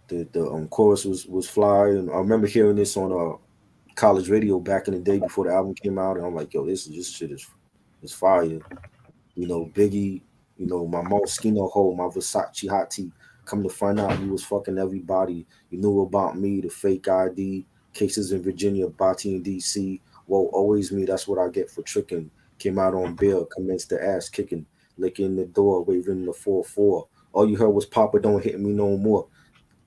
the chorus was fly, and I remember hearing this on college radio back in the day before the album came out, and I'm like, yo, this shit is fire. Biggie, my Moschino hoe, my Versace hot tea. Come to find out, you was fucking everybody. You knew about me, the fake ID, cases in Virginia, Bati in DC. Whoa, always me. That's what I get for tricking. Came out on bail, commenced the ass kicking, licking the door, waving the 4-4. All you heard was Papa, don't hit me no more.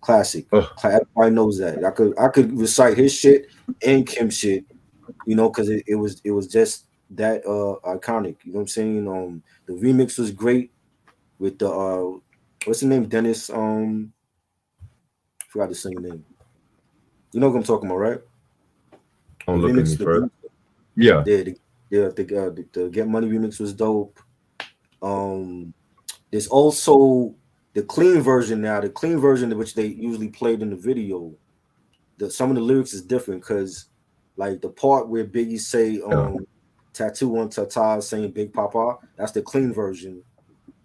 Classic. Ugh. Everybody knows that. I could recite his shit and Kim shit, because it was just that iconic. You know what I'm saying? The remix was great with the what's the name? Dennis forgot the singer name. You know what I'm talking about, right? The Don't look remix, any the further. remix, Yeah. yeah, the Get Money remix was dope. Um, there's also the clean version now. The clean version which they usually played in the video. Some of the lyrics is different because, like the part where Biggie say Yeah. tattoo on Tata saying Big Papa, that's the clean version.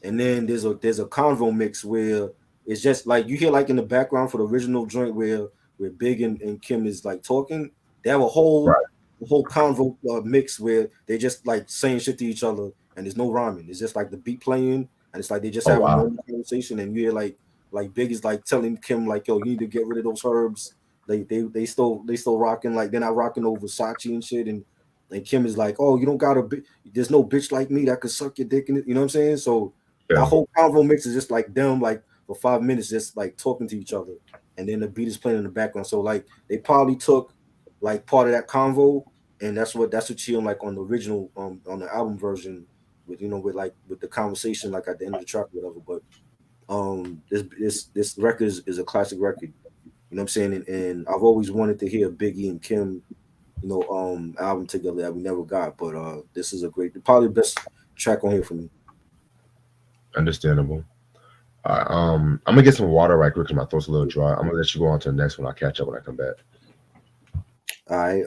And then there's a convo mix where it's just like you hear like in the background for the original joint where Big and Kim is like talking. They have Right. a whole convo mix where they just like saying shit to each other and there's no rhyming. It's just like the beat playing and it's like they just Oh have a wow. normal conversation and you hear like Big is like telling Kim like, yo, you need to get rid of those herbs. They still rocking, like they're not rocking over Versace and shit, and Kim is like, oh, you don't got there's no bitch like me that could suck your dick in it. You know what I'm saying? So that Yeah. whole convo mix is just like them, like for 5 minutes, just like talking to each other, and then the beat is playing in the background. So like they probably took like part of that convo, and that's what she on like on the original on the album version with the conversation like at the end of the track or whatever. But this record is a classic record. You know what I'm saying? And I've always wanted to hear Biggie and Kim, album together that we never got. But this is probably the best track on here for me. Understandable. I'm gonna get some water right quick because my throat's a little dry. I'm gonna let you go on to the next one. I'll catch up when I come back. All right.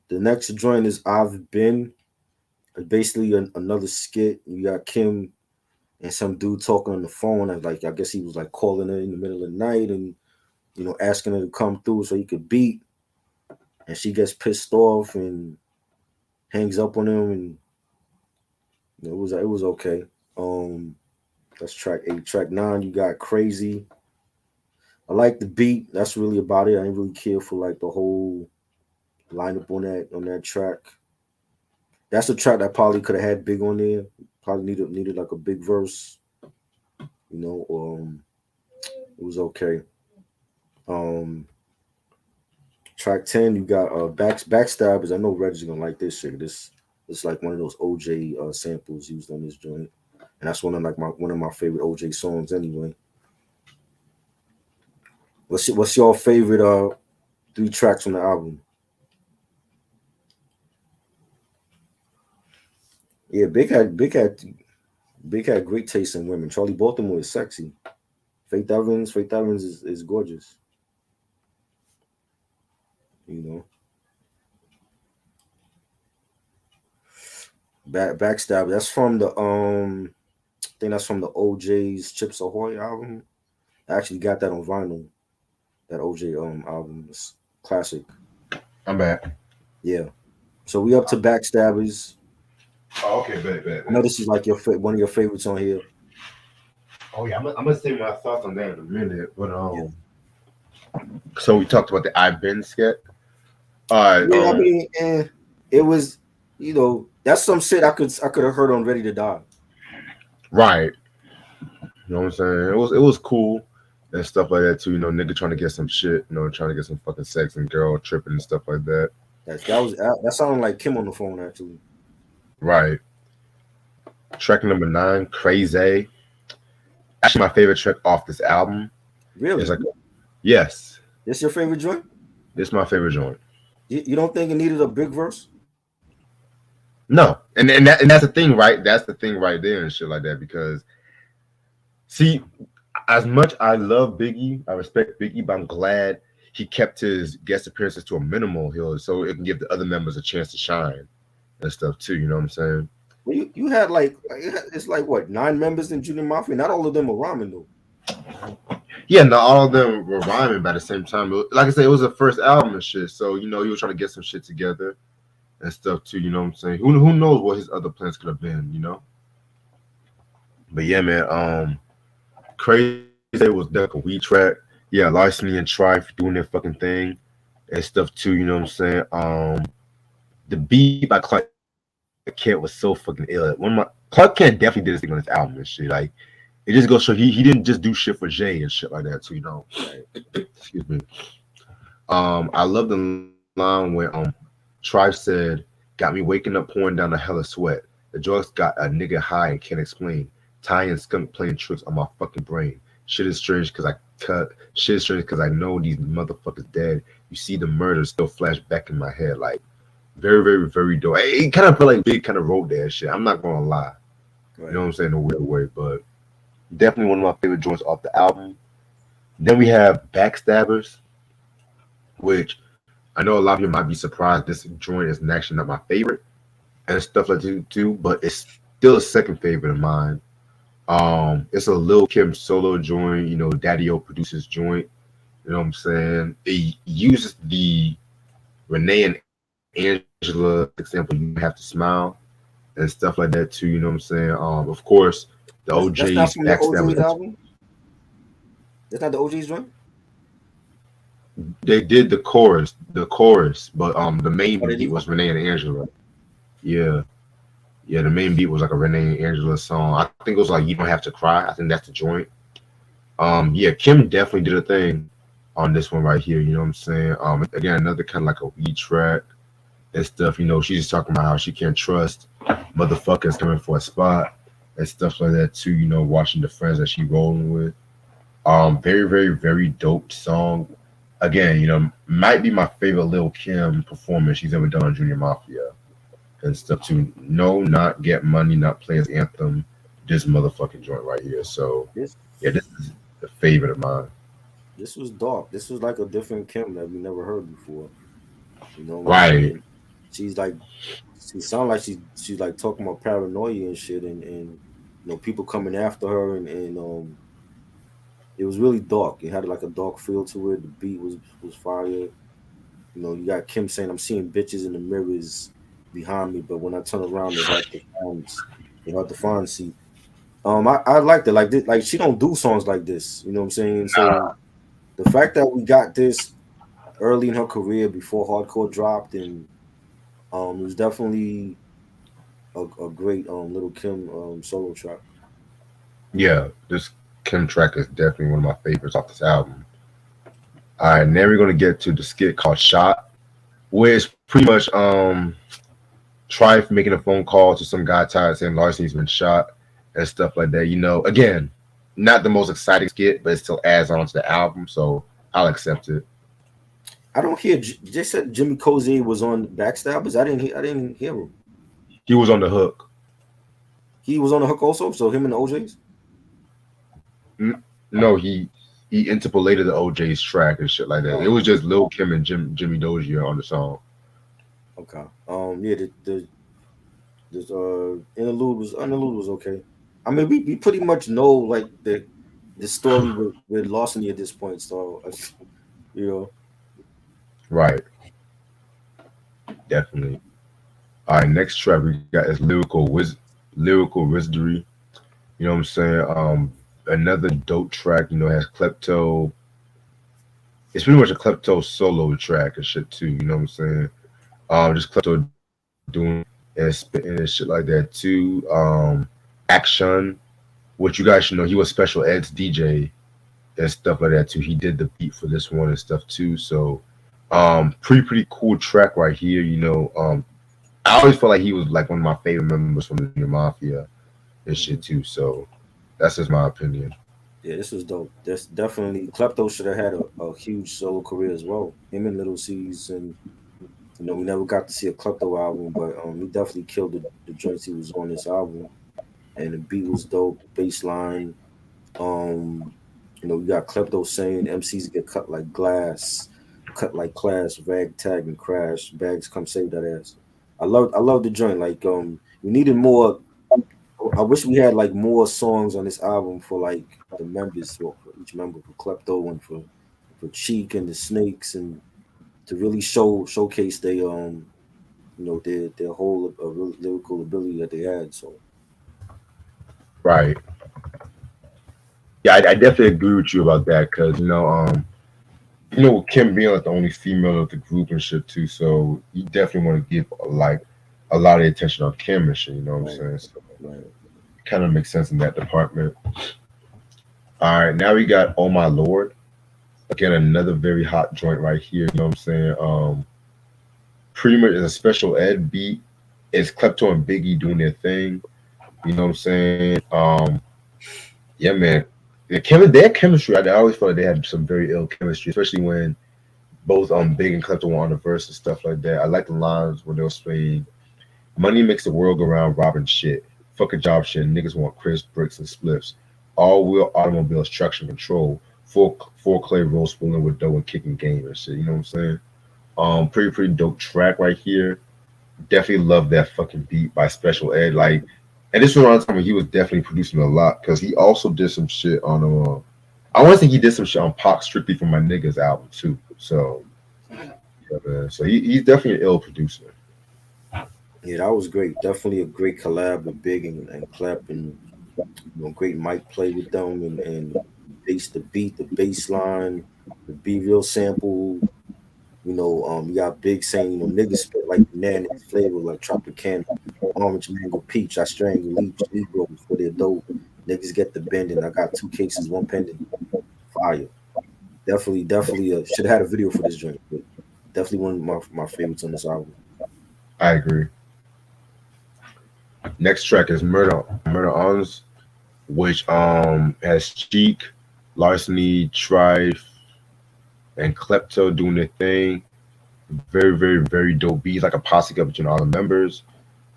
The next joint is I've Been. It's basically another skit. You got Kim and some dude talking on the phone, and like I guess he was like calling her in the middle of the night and asking her to come through so he could beat, and she gets pissed off and hangs up on him, and it was okay. Um, that's track 8. Track 9, you got Crazy. I like the beat. That's really about it. I didn't really care for like the whole lineup on that track. That's a track that probably could have had Big on there. Probably needed like a big verse. You know, it was okay. Um, Track 10, you got Backstabbers. I know Reggie's gonna like this shit. This it's like one of those OJ samples used on this joint, and that's one of my favorite OJ songs anyway. What's your favorite 3 tracks on the album? Yeah, Big had great taste in women. Charlie Baltimore is sexy. Faith Evans is gorgeous. You know, Backstab. That's from the I think that's from the OJ's Chips Ahoy album. I actually got that on vinyl. That OJ album is classic. I'm back. Yeah. So we up to Backstabbers. Oh, okay, bet. I know this is like one of your favorites on here. Oh yeah, I'm gonna say my thoughts on that in a minute. But Yeah. so we talked about the I've Been skit. All right. Yeah, I mean, it was, that's some shit I could have heard on Ready to Die. Right. You know what I'm saying? It was cool and stuff like that too. You know, nigga trying to get some shit. You know, trying to get some fucking sex and girl tripping and stuff like that. That sounded like Kim on the phone actually. Right. Track number 9, Crazy. Actually, my favorite track off this album is Really? like, yes, This your favorite joint? this is my favorite joint. You don't think it needed a big verse? No, and that's the thing, right? That's the thing right there and shit like that. Because see, as much I love Biggie, I respect Biggie, but I'm glad he kept his guest appearances to a minimal here, so it can give the other members a chance to shine and stuff too. You know what I'm saying? Well, you had it's like what 9 members in Junior Mafia. Not all of them are rhyming though. Yeah, not all of them were rhyming, but at the same time, like I said, it was the first album and shit. So you know, he was trying to get some shit together and stuff too. You know what I'm saying? Who knows what his other plans could have been? You know. But yeah, man. Crazy said it was like a weed track. Yeah, Larceny and Trife doing their fucking thing and stuff too. You know what I'm saying? The beat by Clark Kent was so fucking ill. One of my Clark Kent definitely did his thing on this album and shit. Like it just goes so he didn't just do shit for Jay and shit like that too. You know, Right. excuse me. I love the line where Trife said, "Got me waking up, pouring down a hella sweat. The drugs got a nigga high and can't explain. Ty and skunk playing tricks on my fucking brain. Shit is strange because I cut. Shit is strange because I know these motherfuckers dead. You see the murder still flash back in my head. Like very, very, very dope. It kind of felt like Big kind of wrote that shit. I'm not gonna lie. You know Right. what I'm saying? In a weird way, but definitely one of my favorite joints off the album. Then we have Backstabbers, which I know a lot of you might be surprised this joint is actually not my favorite and stuff like that too, but it's still a second favorite of mine. It's a Lil Kim solo joint, you know, Daddy O produces joint. You know what I'm saying? It uses the Renee and Angela example, you have to smile and stuff like that too. You know what I'm saying? Of course, the That's OJ's not from the backstabbers. OJ's album. That's not the OJ's joint. They did the chorus, but the main Oh, they beat did. was Okay. Renee and Angela. Yeah, yeah. The main beat was like a Renee and Angela song. I think it was like "You Don't Have to Cry." I think that's the joint. Yeah, Kim definitely did a thing on this one right here. You know what I'm saying? Again, another kind of like a weed track and stuff. You know, she's just talking about how she can't trust motherfuckers coming for a spot and stuff like that too. You know, watching the friends that she rolling with. Very, very, very dope song. Again, you know, might be my favorite Lil Kim performance she's ever done on Junior Mafia and stuff too. No, not Get Money, not Players Anthem. This motherfucking joint right here. So This yeah, this is a favorite of mine. this was dark. This was like a different Kim that we never heard before. You know, Right. she's like she sound like she's like talking about paranoia and shit, and people coming after her, and it was really dark. It had like a dark feel to it. The beat was fire. You got Kim saying, "I'm seeing bitches in the mirrors behind me, but when I turn around, they hard to find." See, I liked it. Like this, like she don't do songs like this. You know what I'm saying? So the fact that we got this early in her career before hardcore dropped, and it was definitely a great little Kim solo track. Yeah, this Kim track is definitely one of my favorites off this album. All right, now we're gonna get to the skit called "Shot," where it's pretty much Trife making a phone call to some guy tired saying Larceny's been shot and stuff like that. You know, again, not the most exciting skit, but it still adds on to the album, so I'll accept it. I don't hear. They said Jimmy Cozy was on Backstabbers. I didn't hear him. He was on the hook. He was on the hook also. So him and the OJ's. No, he interpolated the OJ's track and shit like that. It Oh, was just Lil Kim and Jimmy Dozier on the song. okay. Yeah. The interlude was okay. I mean, we pretty much know like the story with Lawson at this point. So you know, Right, definitely. All right, next track we got is lyrical wizardry. You know what I'm saying? Another dope track. You know, has Klepto. It's pretty much a Klepto solo track and shit too. You know what I'm saying? Just Klepto doing and spitting and shit like that too. Action, which you guys should know, he was Special Ed's DJ and stuff like that too. He did the beat for this one and stuff too. So, pretty cool track right here. You know, I always felt like he was like one of my favorite members from the Junior Mafia and shit mhm. too. So that's just my opinion. Yeah, this was dope. This definitely Klepto should have had a huge solo career as well. Him and Little C's, and we never got to see a Klepto album, but he definitely killed the joints he was on this album. And the beat was dope, bass line. Um, you got Klepto saying MCs get cut like glass, cut like class, rag tag and crash. Bags come save that ass. I love the joint. Like we needed more. I wish we had like more songs on this album for like the members, for each member, for Klepto and for Cheek and the Snakes, and to really showcase their whole lyrical ability that they had. So Right. Yeah, I definitely agree with you about that because with Kim being like the only female of the group and shit too, so you definitely want to give like a lot of attention on Kim and shit. You know what I'm Right, saying? So right. kind of makes sense in that department. All right, now we got Oh My Lord. Again, another very hot joint right here. You know what I'm saying? Pretty much is a special ed beat. It's Klepto and Biggie doing their thing. You know what I'm saying? Yeah, man. Their chemistry. I always felt like they had some very ill chemistry, especially when both Big and Klepto were on the verse and stuff like that. I like the lines when they were saying, "Money makes the world go round, robbing shit. Fuck a job shit. Niggas want crisp bricks and spliffs. All wheel automobiles, traction control. Four clay rolls spooling with dough and kicking game and shit." You know what I'm saying? Pretty dope track right here. Definitely love that fucking beat by Special Ed. Like, and this was around the time when he was definitely producing a lot because he also did some shit on. I want to say he did some shit on Pac Strictly for My Niggas album too. So yeah, man. So he's definitely an ill producer. Yeah, that was great. Definitely a great collab with Big and Clep, and great mic play with them, and the beat, the bass line, the B real sample. You got Big saying, niggas spit like bananas, flavor like Tropicana, orange mango peach. I strangle each Negroes for their dough. Niggas get the bending. I got two cases, one pending. Fire. Definitely. Should have had a video for this joint, but definitely one of my favorites on this album. I agree. Next track is Murder Ons, which has Cheek, Larceny, Trife, and Klepto doing their thing. Very dope beats, like a posse up between all the members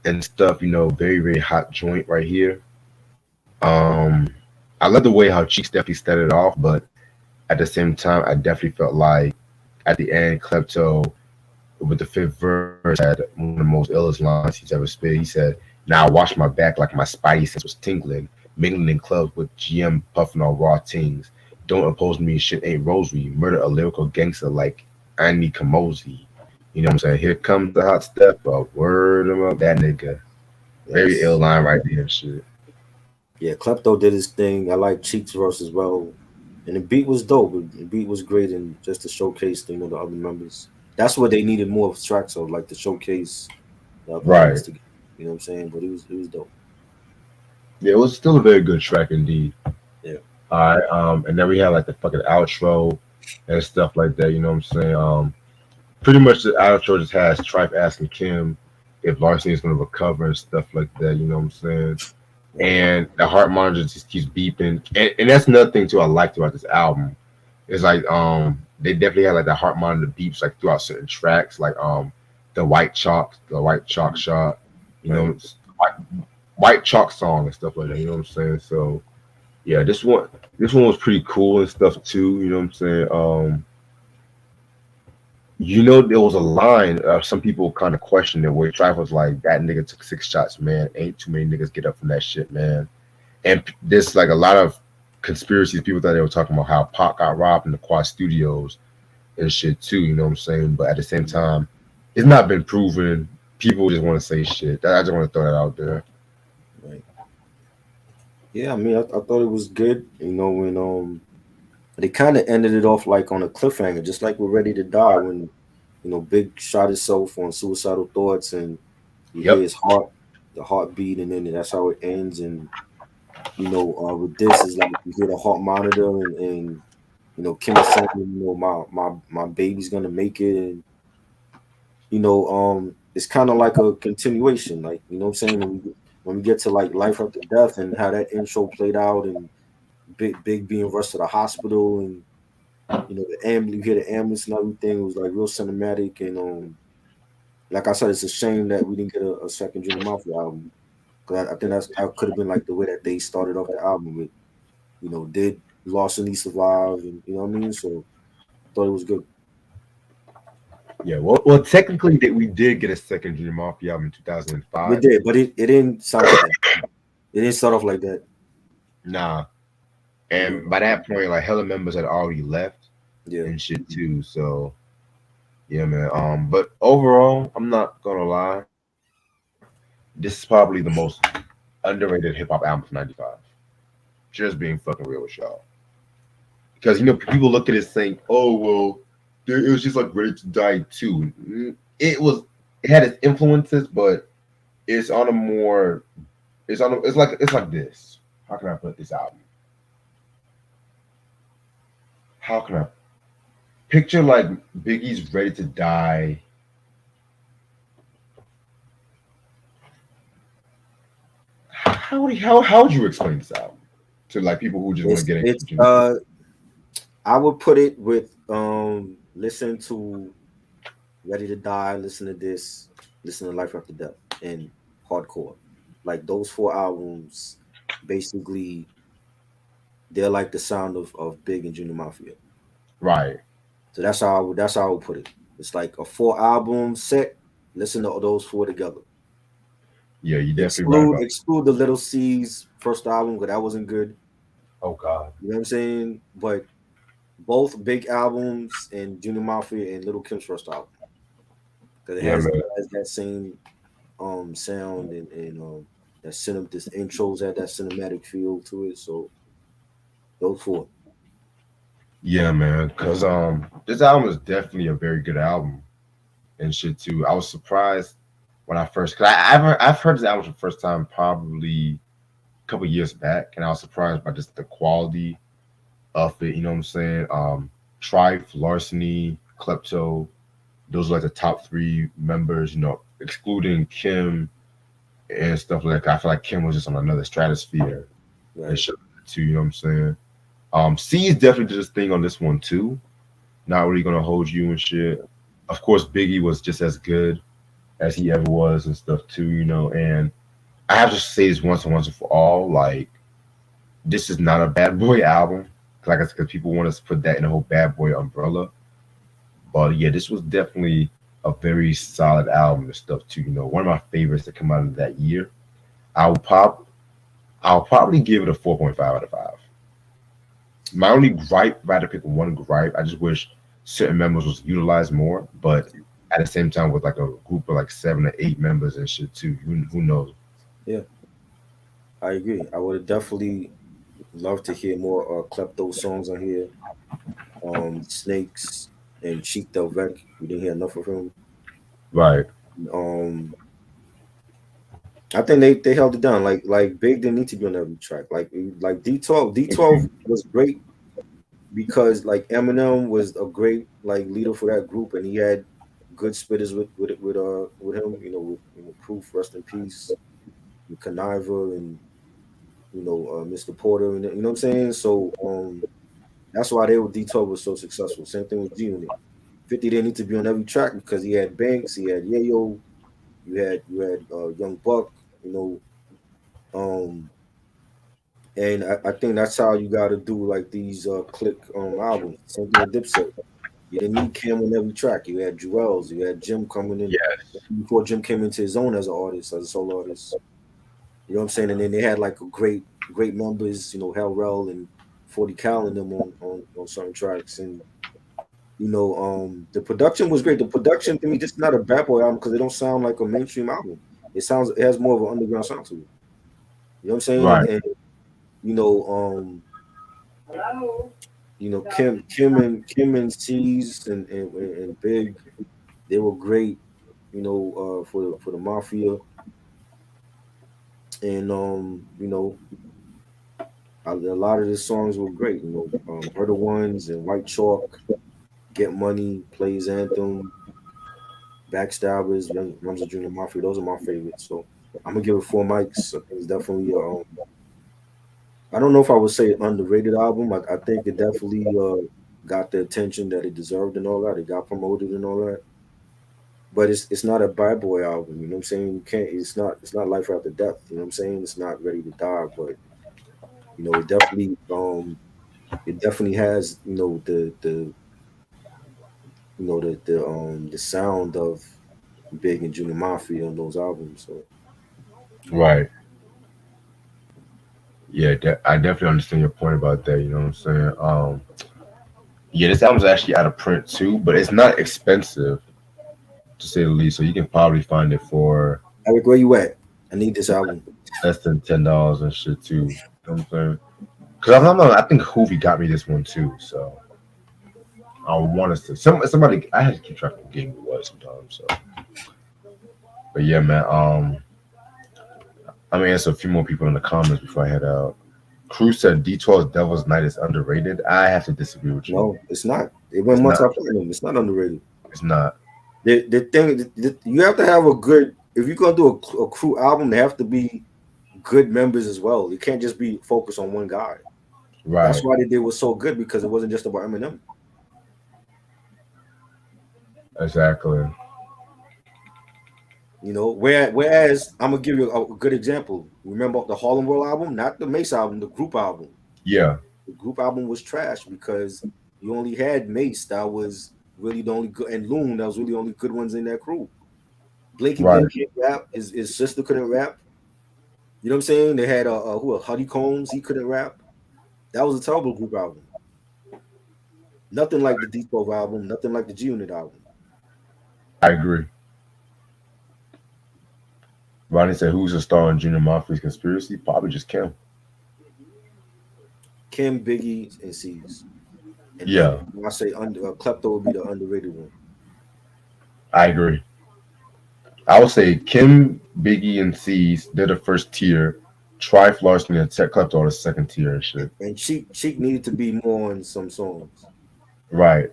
and stuff. Very hot joint right here. Um, I love the way how Cheeks definitely started off, but at the same time, I definitely felt like at the end, Klepto with the fifth verse had one of the most illest lines he's ever spit. He said, "Now I wash my back like my spidey sense was tingling, mingling in clubs with GM puffing on raw tings. Don't oppose me, shit ain't rosary. Murder a lyrical gangster like Andy Kamosi." You know what I'm saying? Here comes the hot step up. Word him up, that nigga. Very ill Yes. line right there and shit. Yeah, Klepto did his thing. I like Cheeks verse as well. And the beat was dope. The beat was great, and just to showcase the other members. That's what they needed more of tracks of, like to showcase the other members Right. together. You know what I'm saying? But it was dope. Yeah, it was still a very good track indeed. Yeah. All right. And then we had like the fucking outro and stuff like that. You know what I'm saying? Pretty much the outro just has Trife asking Kim if Larceny is gonna recover and stuff like that. You know what I'm saying? Right. And the heart monitor just keeps beeping, and that's another thing too I liked about this album. It's like they definitely had like the heart monitor beeps like throughout certain tracks, like the white chalk shot, you know, Right. white, white chalk song and stuff like that. You know what I'm saying? So yeah, this one was pretty cool and stuff too. You know what I'm saying? There was a line. Some people kind of questioned it where Trife was like, "That nigga took 6 shots, man. Ain't too many niggas get up from that shit, man." And there's like a lot of conspiracies. People thought they were talking about how Pac got robbed in the Quad Studios and shit too. You know what I'm saying? But at the same time, it's not been proven. People just want to say shit. I just want to throw that out there. Right. Yeah, I mean, I thought it was good. When they kind of ended it off like on a cliffhanger, just like we're ready to die. When Big shot himself on suicidal thoughts, and you hear Yep. his heart, the heartbeat, and then that's how it ends. And with this is like you hear the heart monitor, and Kim is saying, my baby's gonna make it, and it's kind of like a continuation, like what I'm saying, when we get to like life after death and how that intro played out, and Big being rushed to the hospital, and the ambulance, you hear the ambulance and everything. It was like real cinematic, and like I said, it's a shame that we didn't get a second Junior Mafia album, because I think that could have been like the way that they started off the album with, did Larceny survive, and you know what I mean. So I thought it was good. Yeah. Well, technically, that we did get a second Junior Mafia album in We 2005. did, but it didn't sound like that. It didn't start off like that. Nah. You know. And by that point, like hella members had already left Yeah. and shit too. So yeah, man. But overall, I'm not gonna lie. This is probably the most underrated hip hop album from '95. Just being fucking real with y'all. Because people look at it saying, "Oh well, it was just like Ready to Die too." It was. It had its influences, but it's on a more. It's like this. How can I put this album? How can I picture like Biggie's Ready to Die? How would you explain this album to like people who just want to get It's into it? I would put it with listen to Ready to Die, listen to this, listen to Life After Death, and Hardcore. Like those four albums, basically, they're like the sound of Big and Junior Mafia. Right. So that's how I would put it. It's like a four album set. Listen to those four together. Yeah, you're definitely right Exclude about. exclude the Little C's first album because that wasn't good. Oh God. You know what I'm saying? But both big albums and Junior Mafia and Little Kim's first album because Yeah, man. it has that same sound and this intros had that cinematic feel to it. So those four. Yeah, man. Cause this album is definitely a very good album and shit too. I was surprised when I first, cause I've heard this album for the first time probably a couple years back, and I was surprised by just the quality of it. You know what I'm saying? Trife, Larceny, Klepto, those are like the top three members. Excluding Kim and stuff like that. I feel like Kim was just on another stratosphere and Right. shit too. You know what I'm saying? C is definitely did his thing on this one too. Not really gonna hold you and shit. Of course, Biggie was just as good as he ever was and stuff too. And I have to say this once and for all, like this is not a bad boy album. Like I said, because people want us to put that in the whole bad boy umbrella. But yeah, this was definitely a very solid album and stuff too. One of my favorites that come out of that year. I'll pop. I'll probably give it a 4.5 out of 5. My only gripe, if I had to pick one gripe, I just wish certain members was utilized more. But at the same time, with like a group of like 7 or 8 members and shit too, who knows? Yeah, I agree. I would have definitely loved to hear more Klepto songs on here. Snakes and Cheek Del Vec. We didn't hear enough of him. Right, Um, I think they held it down. Like Big didn't need to be on every track. Like D12 was great because like Eminem was a great like leader for that group, and he had good spitters with him. With Proof, rest in peace, and Conniver, and Mr. Porter, and you know what I'm saying. So that's why they were D12 was so successful. Same thing with G Unit. 50 didn't need to be on every track because he had Banks, he had Yayo, you had Young Buck, you know, um, and I think that's how you got to do like these click albums. Same thing with Dipset. You didn't need Cam on every track. You had Jewels, you had Jim coming in yes, before Jim came into his own as an artist, as a solo artist. You know what I'm saying? And then they had like a great members, Hell Rel and 40 Cal and them on certain tracks. And the production was great. The production to me just not a bad boy album because it don't sound like a mainstream album. It has more of an underground sound to it. You know what I'm saying? And, right, and you know, Kim and C's and Big, they were great, for the Mafia. And a lot of the songs were great, Murder Ones and White Chalk, Get Money, Plays Anthem, Backstabbers, Runs of Junior Mafia. Those are my favorites. So I'm gonna give it 4 mics. I think it's definitely I don't know if I would say an underrated album. I think it definitely got the attention that it deserved and all that. It got promoted and all that. But it's not a bad boy album, you know what I'm saying? You can't it's not Life After Death, you know what I'm saying? It's not Ready to Die, but it definitely has, the sound of Big and Junior Mafia on those albums. So right. Yeah, I definitely understand your point about that. You know what I'm saying? Yeah, this album's actually out of print too, but it's not expensive to say the least. So you can probably find it for Eric, where you at? I need this album. less than $10 and shit too. You know what I'm saying? Because I think Hoovy got me this one too. So I want us to somebody. I had to keep track of what game it was sometimes. So, but yeah, man. I'm gonna answer a few more people in the comments before I head out. Cruz said D12's Devil's Night is underrated. I have to disagree with you. No, it's not. It went It's not. multi-platinum. It's not underrated. It's not. The thing you have to have a good. If you're gonna do a crew album, they have to be good members as well. You can't just be focused on one guy. That's Right. why they did was so good because it wasn't just about Eminem. Exactly. You know, whereas I'm gonna give you a good example. Remember the Harlem World album, not the Mace album, the group album. Yeah. The group album was trash because you only had Mace that was really the only good, and Loon that was really the only good ones in that crew. Blakey Right. Blake can't rap. His sister couldn't rap. You know what I'm saying? They had who Honeycombs. He couldn't rap. That was a terrible group album. Nothing like the D12 album. Nothing like the G Unit album. I agree. Ronnie said, "Who's the star in Junior Mafia's conspiracy?" Probably just Kim. Kim, Biggie, and C's. And Yeah, then I say Klepto would be the underrated one. I agree. I would say Kim, Biggie, and C's. They're the first tier. Trife, Larson, and Tech Klepto are the second tier and shit. And Cheek needed to be more on some songs. Right.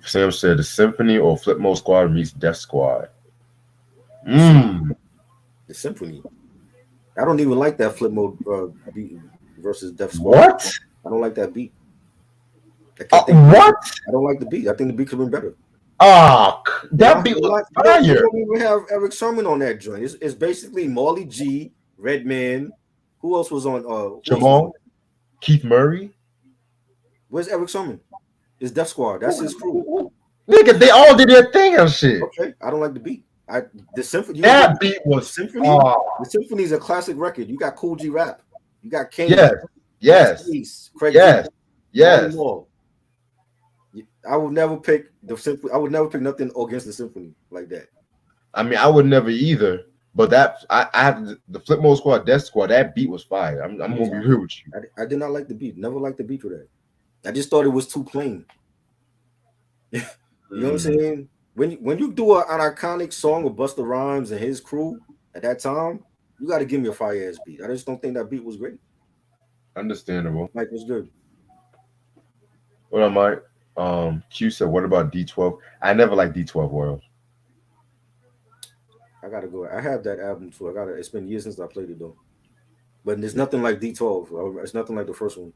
Sam said the Symphony or Flip Mode Squad meets Death Squad. Mmm. The Symphony. I don't even like that flip mode beat versus Def Squad. What? I don't like that beat. What? I don't like the beat. I think the beat could have been better. Ah, that beat was You fire. don't even have Eric Sermon on that joint. It's basically Marley G, Redman. Who else was on? Jamal, Keith Murray. Where's Eric Sermon? It's Def Squad. That's his crew. Nigga, they all did their thing and shit. Okay, I don't like the beat. The symphony. That beat was Symphony. The Symphony is a classic record. You got Cool G Rap. You got King. Yes. Craig. Yes. I would never pick the symphony. I would never pick nothing against the symphony like that. I mean, I would never either. But that I have the Flip Mode Squad, Death Squad. That beat was fire. I'm gonna be real with you. I did not like the beat. Never liked the beat for that. I just thought it was too plain. You know what I'm saying? When you do an iconic song with Busta Rhymes and his crew at that time, you got to give me a fire ass beat. I just don't think that beat was great. Understandable. Mike was good. What up, Mike? Q said, "What about D12?" I never liked D12 World. I gotta go. I have that album too. It's been years since I played it though. But there's nothing like D12. It's nothing like the first one.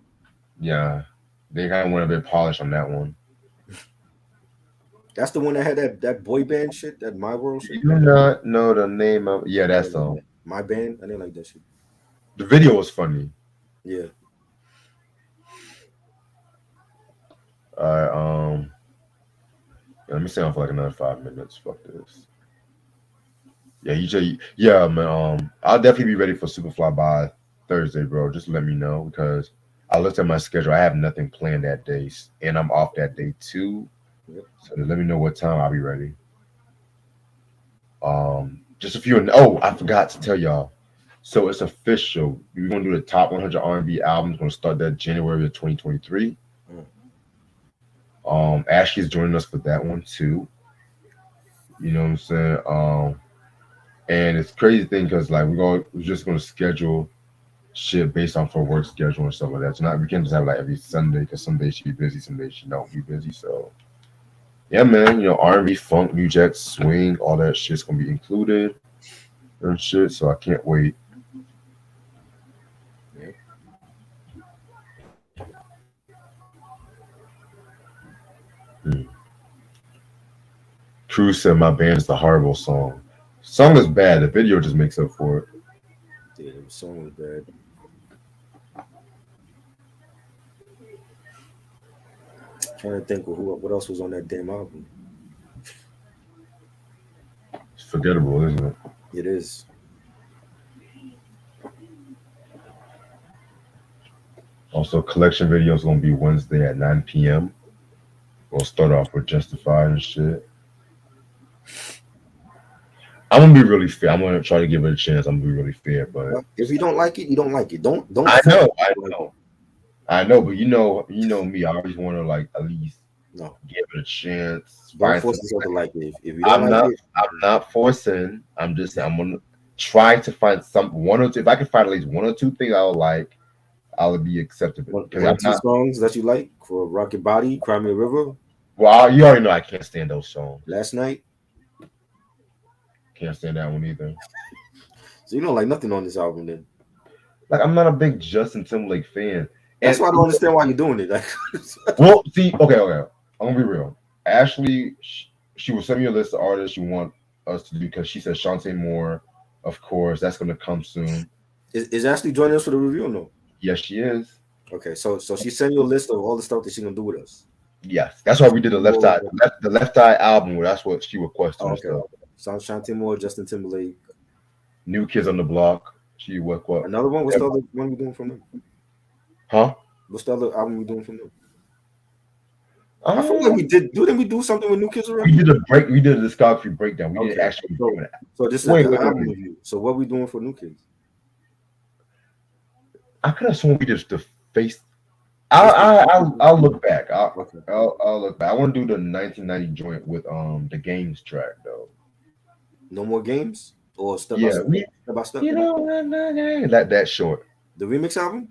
Yeah, they kind of went a bit polished on that one. That's the one that had that boy band shit, that My World shit. You do not know the name of that song. My Band. I didn't like that shit. The video was funny. Yeah. All right. Let me stay on for like another 5 minutes. Fuck this. Yeah, man. I'll definitely be ready for Superfly by Thursday, bro. Just let me know because I looked at my schedule. I have nothing planned that day, and I'm off that day too. Yep. So let me know what time I'll be ready. Just a few. Oh, I forgot to tell y'all. So it's official. We're gonna do the top 100 R&B albums. We're gonna start that January of 2023. Ashley is joining us for that one too. You know what I'm saying? And it's crazy thing because like we're just gonna schedule shit based off her work schedule and stuff like that. So we can't just have like every Sunday because some days she be busy, some days she don't be busy. So yeah, man, R&B, funk, New Jack, swing, all that shit's gonna be included and shit. So I can't wait. Cruz said my band is the horrible song. Song is bad. The video just makes up for it. Yeah, the song was bad. I'm trying to think of what else was on that damn album. It's forgettable, isn't it? It is. Also, collection video is gonna be Wednesday at 9 p.m. We'll start off with Justified and shit. I'm gonna be really fair. I'm gonna try to give it a chance. I'm gonna be really fair, but Well, if you don't like it, you don't like it. Don't I force know, it I to like it. know, but you know me. I always want to like at least No, give it a chance. don't Find force something. yourself to like it. If you don't I'm like not. it, I'm not forcing. I'm just saying. I'm gonna try to find some one or two. If I can find at least one or two things I'll like, I'll be acceptable. Because one I'm or two not. songs that you like for Rocket Body, Cry Me a River, Well, you already know I can't stand those songs. Last Night. Can't stand that one either. So you don't like nothing on this album then. Like I'm not a big Justin Timberlake fan, That's and why I don't understand why you're doing it. well, see, okay. I'm gonna be real. Ashley, she will send me a list of artists she want us to do because she said Shantae Moore, of course, that's gonna come soon. Is Ashley joining us for the review or no? Yes, she is. Okay, so she sent you a list of all the stuff that she's gonna do with us. Yes, that's why we did the left eye, More, the left eye album. That's what she requested oh, and okay. stuff. Sound Shantae Moore, Justin Timberlake. New Kids on the Block. She what? Another one. What's the other one we doing from them? Huh? What's the other album we doing from them? I feel like Um, we did. Didn't we do something with New Kids we already? did a break. We did a discography breakdown. We didn't Okay. actually So, do it. so this is Wait, the wait, wait, album wait. review. So what we doing for New Kids? I could have sworn we just the face. This is- I'll look back. Okay. I'll look back. I want to do the 1990 joint with the games track though. No more games or step by Yeah, step. Step by step. you know that short The remix album.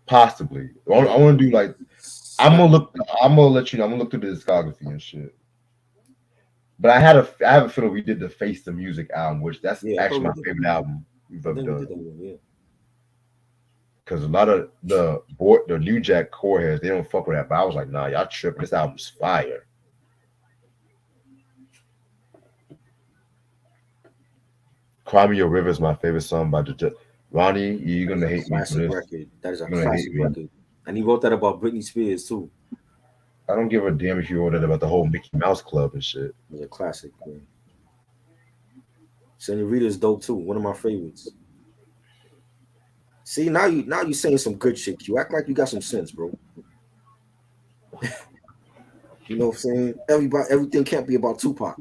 possibly. I want to do like I'm gonna look. I'm gonna let you know. I'm gonna look through the discography and shit. But I have a feeling we did the Face the Music album, which that's Yeah, I thought actually we my did. favorite album we've I ever think we done. did that one. Yeah. Because a lot of the New Jack core heads, they don't fuck with that. But I was like, nah, y'all tripping. This album's fire. Cry Me a River is my favorite song by the Ronnie. You're gonna hate me for Classic this. record. That is a You're gonna hate classic me. record. And he wrote that about Britney Spears too. I don't give a damn if you ordered about the whole Mickey Mouse Club and shit. It was a classic. Man. Senorita is dope too. One of my favorites. See, now you saying some good shit. You act like you got some sense, bro. You know what I'm saying? Everything can't be about Tupac.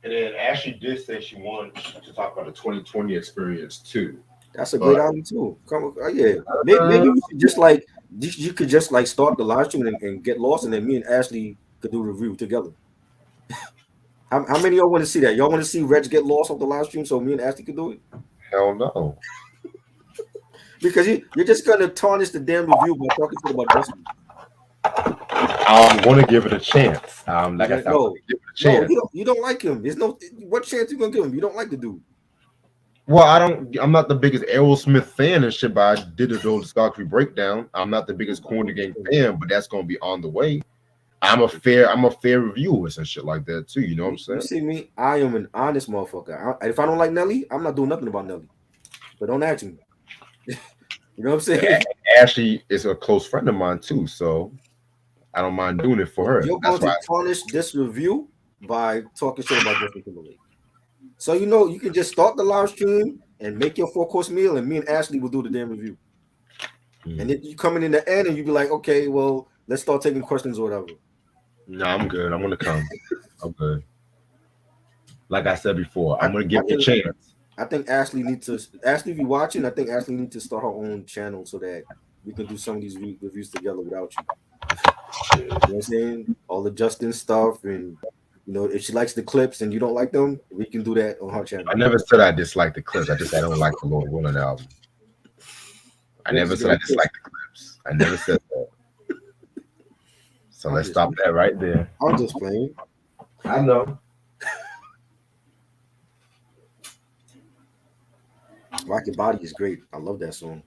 And then Ashley did say she wanted to talk about the 2020 experience too. That's a great But album too. Come on, yeah. Maybe we should just like you could just like start the live stream and get lost, and then me and Ashley could do a review together. How many of y'all want to see that? Y'all want to see Reg get lost off the live stream so me and Ashley could do it? hell no. Because you're just gonna tarnish the damn review by talking shit about Justin. I'm gonna give it a chance. Like I said, I'm No, gonna give it a no, chance. you don't like him. There's no what chance you gonna give him? You don't like the dude. Well, I'm not the biggest Aerosmith fan and shit, but I did a whole discography breakdown. I'm not the biggest Corner Gang fan, but that's gonna be on the way. I'm a fair reviewer and shit like that too. You know what I'm You saying? see me? I am an honest motherfucker. If I don't like Nelly, I'm not doing nothing about Nelly. But don't ask me. You know what I'm saying? Ashley is a close friend of mine too, so I don't mind doing it for her. You're That's going why. to tarnish this review by talking shit about Justin Timberlake. So you can just start the live stream and make your 4-course meal, and me and Ashley will do the damn review. And then you come in the end, and you be like, okay, well, let's start taking questions or whatever. No, I'm good. I'm gonna come. I'm good. Like I said before, I'm gonna give it a chance. I think Ashley needs to. Ashley, if you're watching, I think Ashley needs to start her own channel so that we can do some of these reviews together without you. You know what I'm saying? All the Justin stuff, and if she likes the clips and you don't like them, we can do that on her channel. I never said I dislike the clips. I just said I don't like the Lord Willing album. I never said I dislike the clips. I never said that. So let's stop that right there. I'm just playing. I know. Rock Your Body is great. I love that song.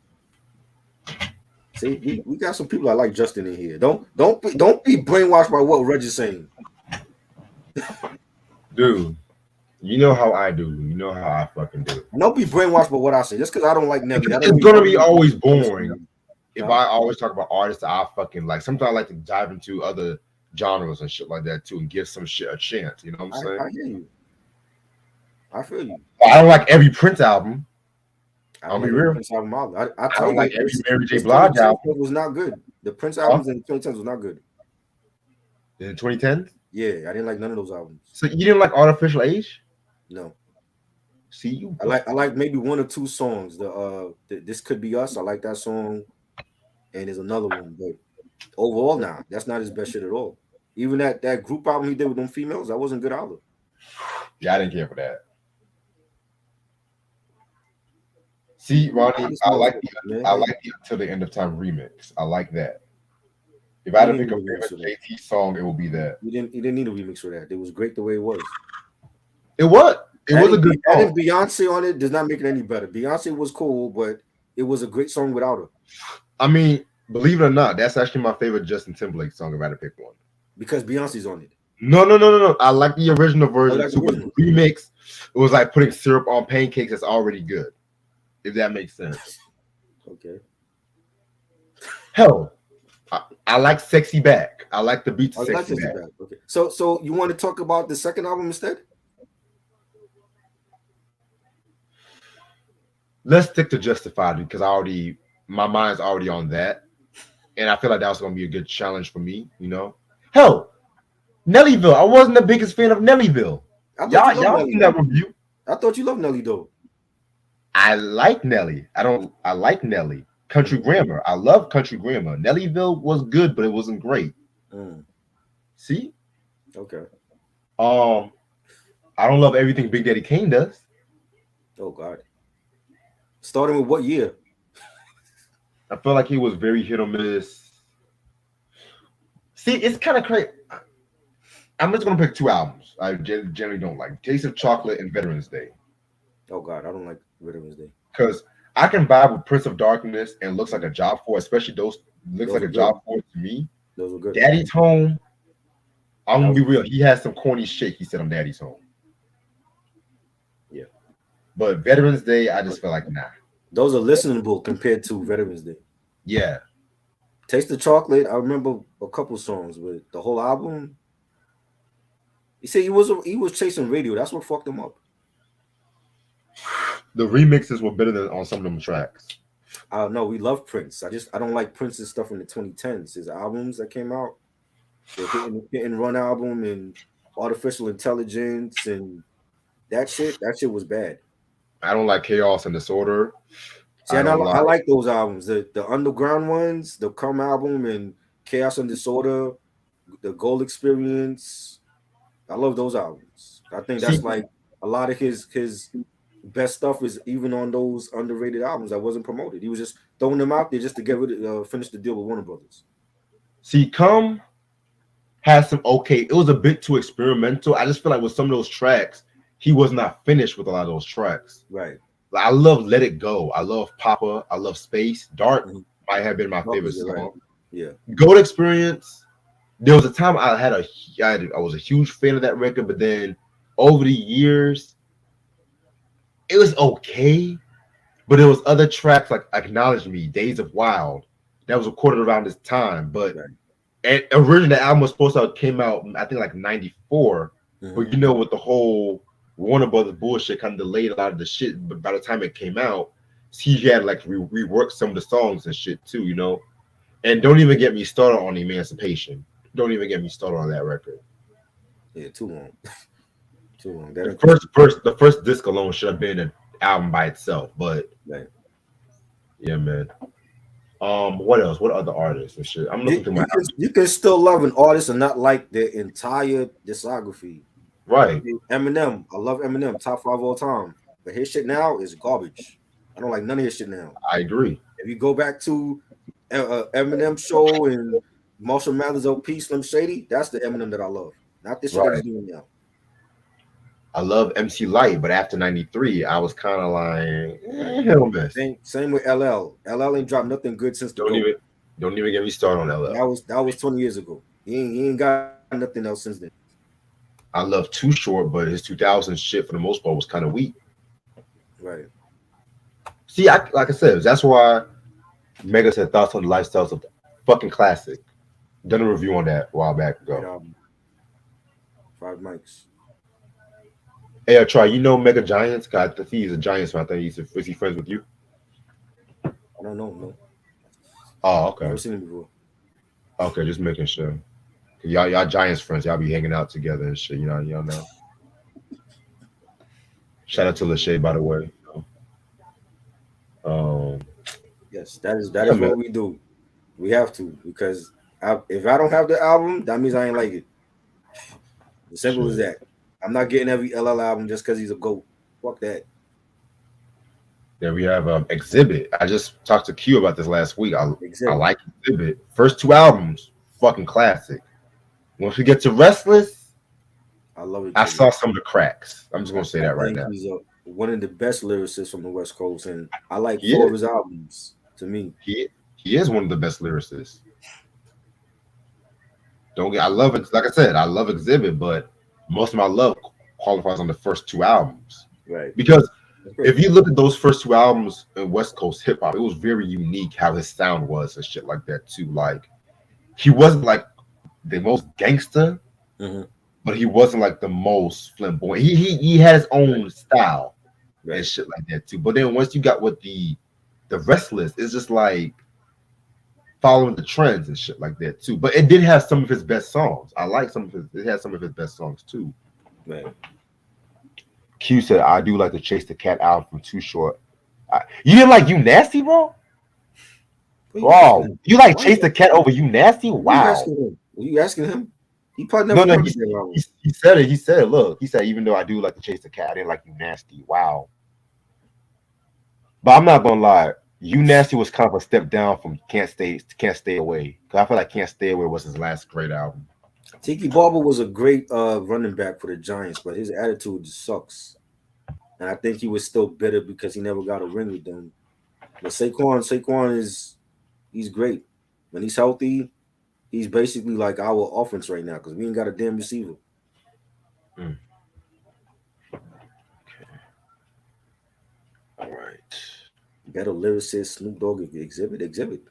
See, we got some people that like Justin in here. Don't be brainwashed by what Reg is saying. Dude, you know how I do. You know how I fucking do. Don't be brainwashed by what I say. Just because I don't like Nelly. It's gonna be always boring if I always talk about artists that I fucking like. Sometimes I like to dive into other genres and shit like that too and give some shit a chance. You know what I'm saying? I hear you. I feel you. I don't like every Prince album. I'll be real. Prince album I don't like every Mary J. Blige album. Was not good. The Prince albums in the 2010s was not good. In the 2010s? Yeah, I didn't like none of those albums. So you didn't like Artificial Age? No, See, you I like maybe one or two songs. This Could Be Us. I like that song, and there's another one, but overall, nah, that's not his best shit at all. Even that group album he did with them females, that wasn't good either. yeah, I didn't care for that. See, Ronnie, This motherfucker, I man, like the Until the End of Time remix. I like that. If I he had to didn't pick need a a remix favorite for that. JT song, it would be that. He didn't need a remix for that. It was great the way it was. It was. It was a good song. Adding Beyonce on it does not make it any better. Beyonce was cool, but it was a great song without her I mean, believe it or not, that's actually my favorite Justin Timberlake song. If I had to pick one. because Beyonce's on it. No, no, no, no, no. I like the original I version like the too, but original. the remix, it was like putting syrup on pancakes that's already good. If that makes sense. Okay. Hell, I like Sexy Back. I like the beat to I like Sexy this Back. back. Okay. So you want to talk about the second album instead? Let's stick to Justified because my mind's already on that. And I feel like that was gonna be a good challenge for me, you know. Hell, Nellyville. I wasn't the biggest fan of Nellyville. I thought you loved Y'all Nelly. seen that review? I thought you loved Nelly though. I like Nelly. I like Nelly. Country Grammar. I love Country Grammar. Nellyville was good, but it wasn't great. Mm, See? okay. Um, I don't love everything Big Daddy Kane does. Oh God. Starting with what year? I feel like he was very hit or miss. See, it's kind of crazy. I'm just gonna pick two albums I generally don't like: Taste of Chocolate and Veterans Day. Oh God, I don't like Veterans Day. Because I can vibe with Prince of Darkness and Looks Like a Job For, especially those looks Those like were a good. job for to me. Those were good. Daddy's Home. I'm That gonna was, be real. He has some corny shit he said on Daddy's Home. yeah. But Veterans Day, I just feel like nah. Those are listenable compared to Veterans Day. Yeah. Taste the Chocolate. I remember a couple songs, but the whole album. He said he was chasing radio. That's what fucked him up. The remixes were better than on some of them tracks. I don't know. We love Prince. I don't like Prince's stuff from the 2010s. His albums that came out, the Hit and Run album and Artificial Intelligence and that shit. That shit was bad. I don't like Chaos and Disorder. See, I and don't I like like those albums. The underground ones, the Come album and Chaos and Disorder, the Gold Experience. I love those albums. I think see that's like a lot of his best stuff is even on those underrated albums that wasn't promoted. He was just throwing them out there just to get rid of, finish the deal with Warner Brothers. see Come has some okay. It was a bit too experimental. I just feel like with some of those tracks, he was not finished with a lot of those tracks. Right. Like, I love Let It Go. I love Papa. I love Space. Dark Mhm. might have been my favorite You're right. song. Yeah. Gold Experience. There was a time I was a huge fan of that record, but then over the years, it was okay. But there was other tracks like Acknowledge Me, Days of Wild, that was recorded around this time. But Right. and originally the album was supposed to came out, I think like 94. Mhm. But you know, with the whole Warner Brothers bullshit kind of delayed a lot of the shit. But by the time it came out, he had like reworked some of the songs and shit too, you know. And don't even get me started on Emancipation. Don't even get me started on that record. Yeah. Too long. Too long. The first disc alone should have been an album by itself. But Right. yeah, man. What else? What other artists and shit? I'm looking through my You can still love an artist and not like their entire discography. right. Eminem, I love Eminem, top 5 all time. But his shit now is garbage. I don't like none of his shit now. I agree. If you go back to Eminem show and Marshall Mathers LP Slim Shady, that's the Eminem that I love. Not this shit that Right. he's doing now. I love MC Light, but after '93, I was kind of like, hell miss. Same with LL. LL ain't dropped nothing good since the Don't even get me started on LL. That was 20 years ago. He ain't got nothing else since then. I love Too Short, but his 2000s shit for the most part was kind of weak. Right. See, like I said, that's why Mega said thoughts on the lifestyles of the fucking classic. Done a review on that a while back ago. Right, 5 mics. Hey, I try. You know Mega Giants? God, I think he's a Giants fan. I think is he friends with you? I don't know. No. Oh, okay. Never seen him before. Okay, just making sure. Y'all Giants friends, y'all be hanging out together and shit. Y'all know. Shout out to Lachey, by the way. Um, Yes, that yeah, is man. what we do. We have to because if I don't have the album, that means I ain't like it. As simple as Shit. that. I'm not getting every LL album just because he's a goat. Fuck that. Then we have Exhibit. I just talked to Q about this last week. I Exhibit. like Exhibit. First two albums, fucking classic. Once we get to Restless, I love I Exhibit. saw some of the cracks. I'm just gonna say I that right think now. he's one of the best lyricists from the West Coast, and I like He four of is. his albums. To me, He is one of the best lyricists. Don't get. I love it. Like I said, I love Exhibit, but most of my love qualifies on the first two albums right? because That's great. if you look at those first two albums in West Coast hip hop, it was very unique how his sound was and shit like that too. Like he wasn't like the most gangster, Hmm. but he wasn't like the most flamboyant. He had his Right, own style and right. shit like that too. But then once you got with the Restless, it's just like following the trends and shit like that too. But it did have some of his best songs. I like some of his. It had some of his best songs too. Right. Q said, "I do like to chase the cat album from Too Short." You didn't like You Nasty, bro? What are you asking Wow, him? you like Why you Chase the Cat over You Nasty? What are you Wow. asking him? What are you asking him? He probably No, never no, heard the same album. he said it. He said, "Look," he said, "Even though I do like to chase the cat, I didn't like You Nasty." Wow. But I'm not gonna lie. You Nasty was kind of a step down from Can't Stay Away. Cause I feel like Can't Stay Away was his last great album. Tiki Barber was a great running back for the Giants, but his attitude just sucks. And I think he was still bitter because he never got a ring with them. But Saquon is he's great. When he's healthy, he's basically like our offense right now because we ain't got a damn receiver. Mm. All right. Better lyricist, Snoop Dogg, exhibit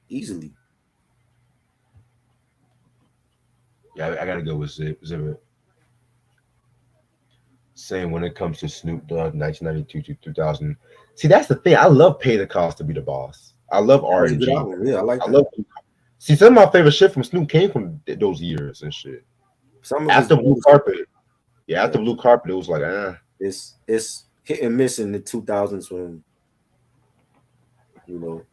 easily. Yeah, I gotta go with Zip. Same when it comes to Snoop Dogg, 1992 to 2000. See, that's the thing. I love Pay the Cost to Be the Boss. I love That R was a and good G. album. Yeah, I like I that. love. See, some of my favorite shit from Snoop came from those years and shit. Some of his After Blue old stuff. Carpet, yeah, Yeah, after Blue Carpet, it was like, it's hit and miss in the 2000s when you know.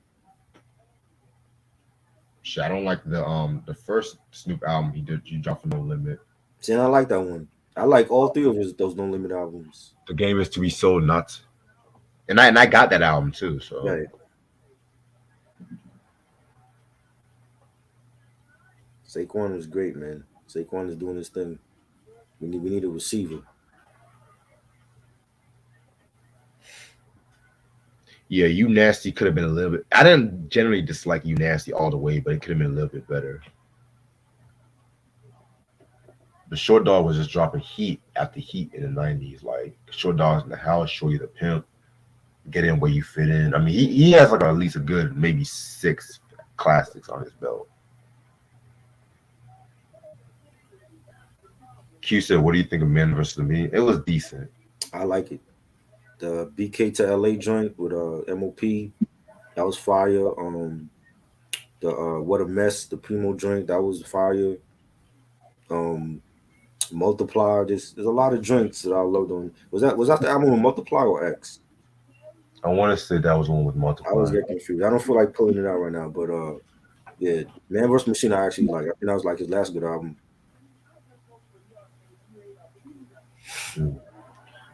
shit. I don't like the first Snoop album he did. He dropped for No Limit. See, and I like that one. I like all three of his those No Limit albums. The game is to be sold nuts, and I got that album too. So Right. Saquon was great, man. Saquon is doing his thing. We need a receiver. yeah, You Nasty could have been a little bit. I didn't generally dislike You Nasty all the way, but it could have been a little bit better. The Short Dog was just dropping heat after heat in the '90s. Like Short Dog's in the house, show you the pimp, get in where you fit in. I mean, he has like at least a good maybe six classics on his belt. Q said, "What do you think of Men versus Me?" It was decent. I like it. The BK to LA joint with MOP, that was fire. The What a Mess, the Primo joint, that was fire. Um Multiply, there's a lot of joints that I loved on. Was that the album with Multiply or X? I want to say that was one with I always Multiply. get confused. I don't feel like pulling it out right now, but yeah, Man vs. Machine I actually like. I think that was like his last good album. Mm.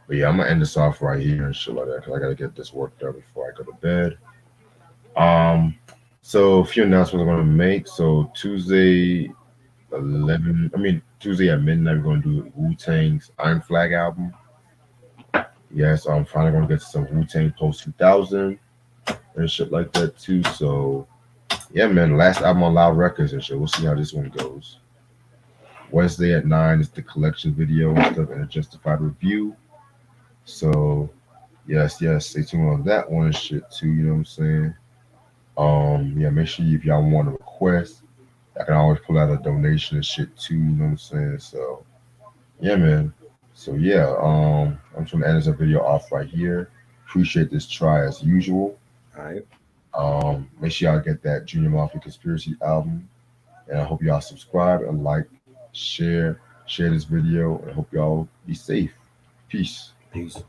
But yeah, I'm gonna end this off right here and shit like that because I gotta get this work done before I go to bed. Um, so a few announcements I'm gonna make. So Tuesday 11, I mean Tuesday at midnight, we're gonna do Wu Tang's Iron Flag album. Yes, I'm finally gonna get to some Wu Tang post 2000 and shit like that too. So yeah, man, last album on Loud Records and shit. We'll see how this one goes. Wednesday at 9 is the collection video and stuff and a justified review. So yes, stay tuned on that one and shit too. You know what I'm saying? Yeah, make sure if y'all want to request, I can always pull out a donation and shit too. You know what I'm saying? So yeah, man. So yeah, I'm just gonna end this video off right here. Appreciate this try as usual. All right. Make sure y'all get that Junior Mafia Conspiracy album And I hope y'all subscribe and like, share this video, and I hope y'all be safe. Peace. Peace.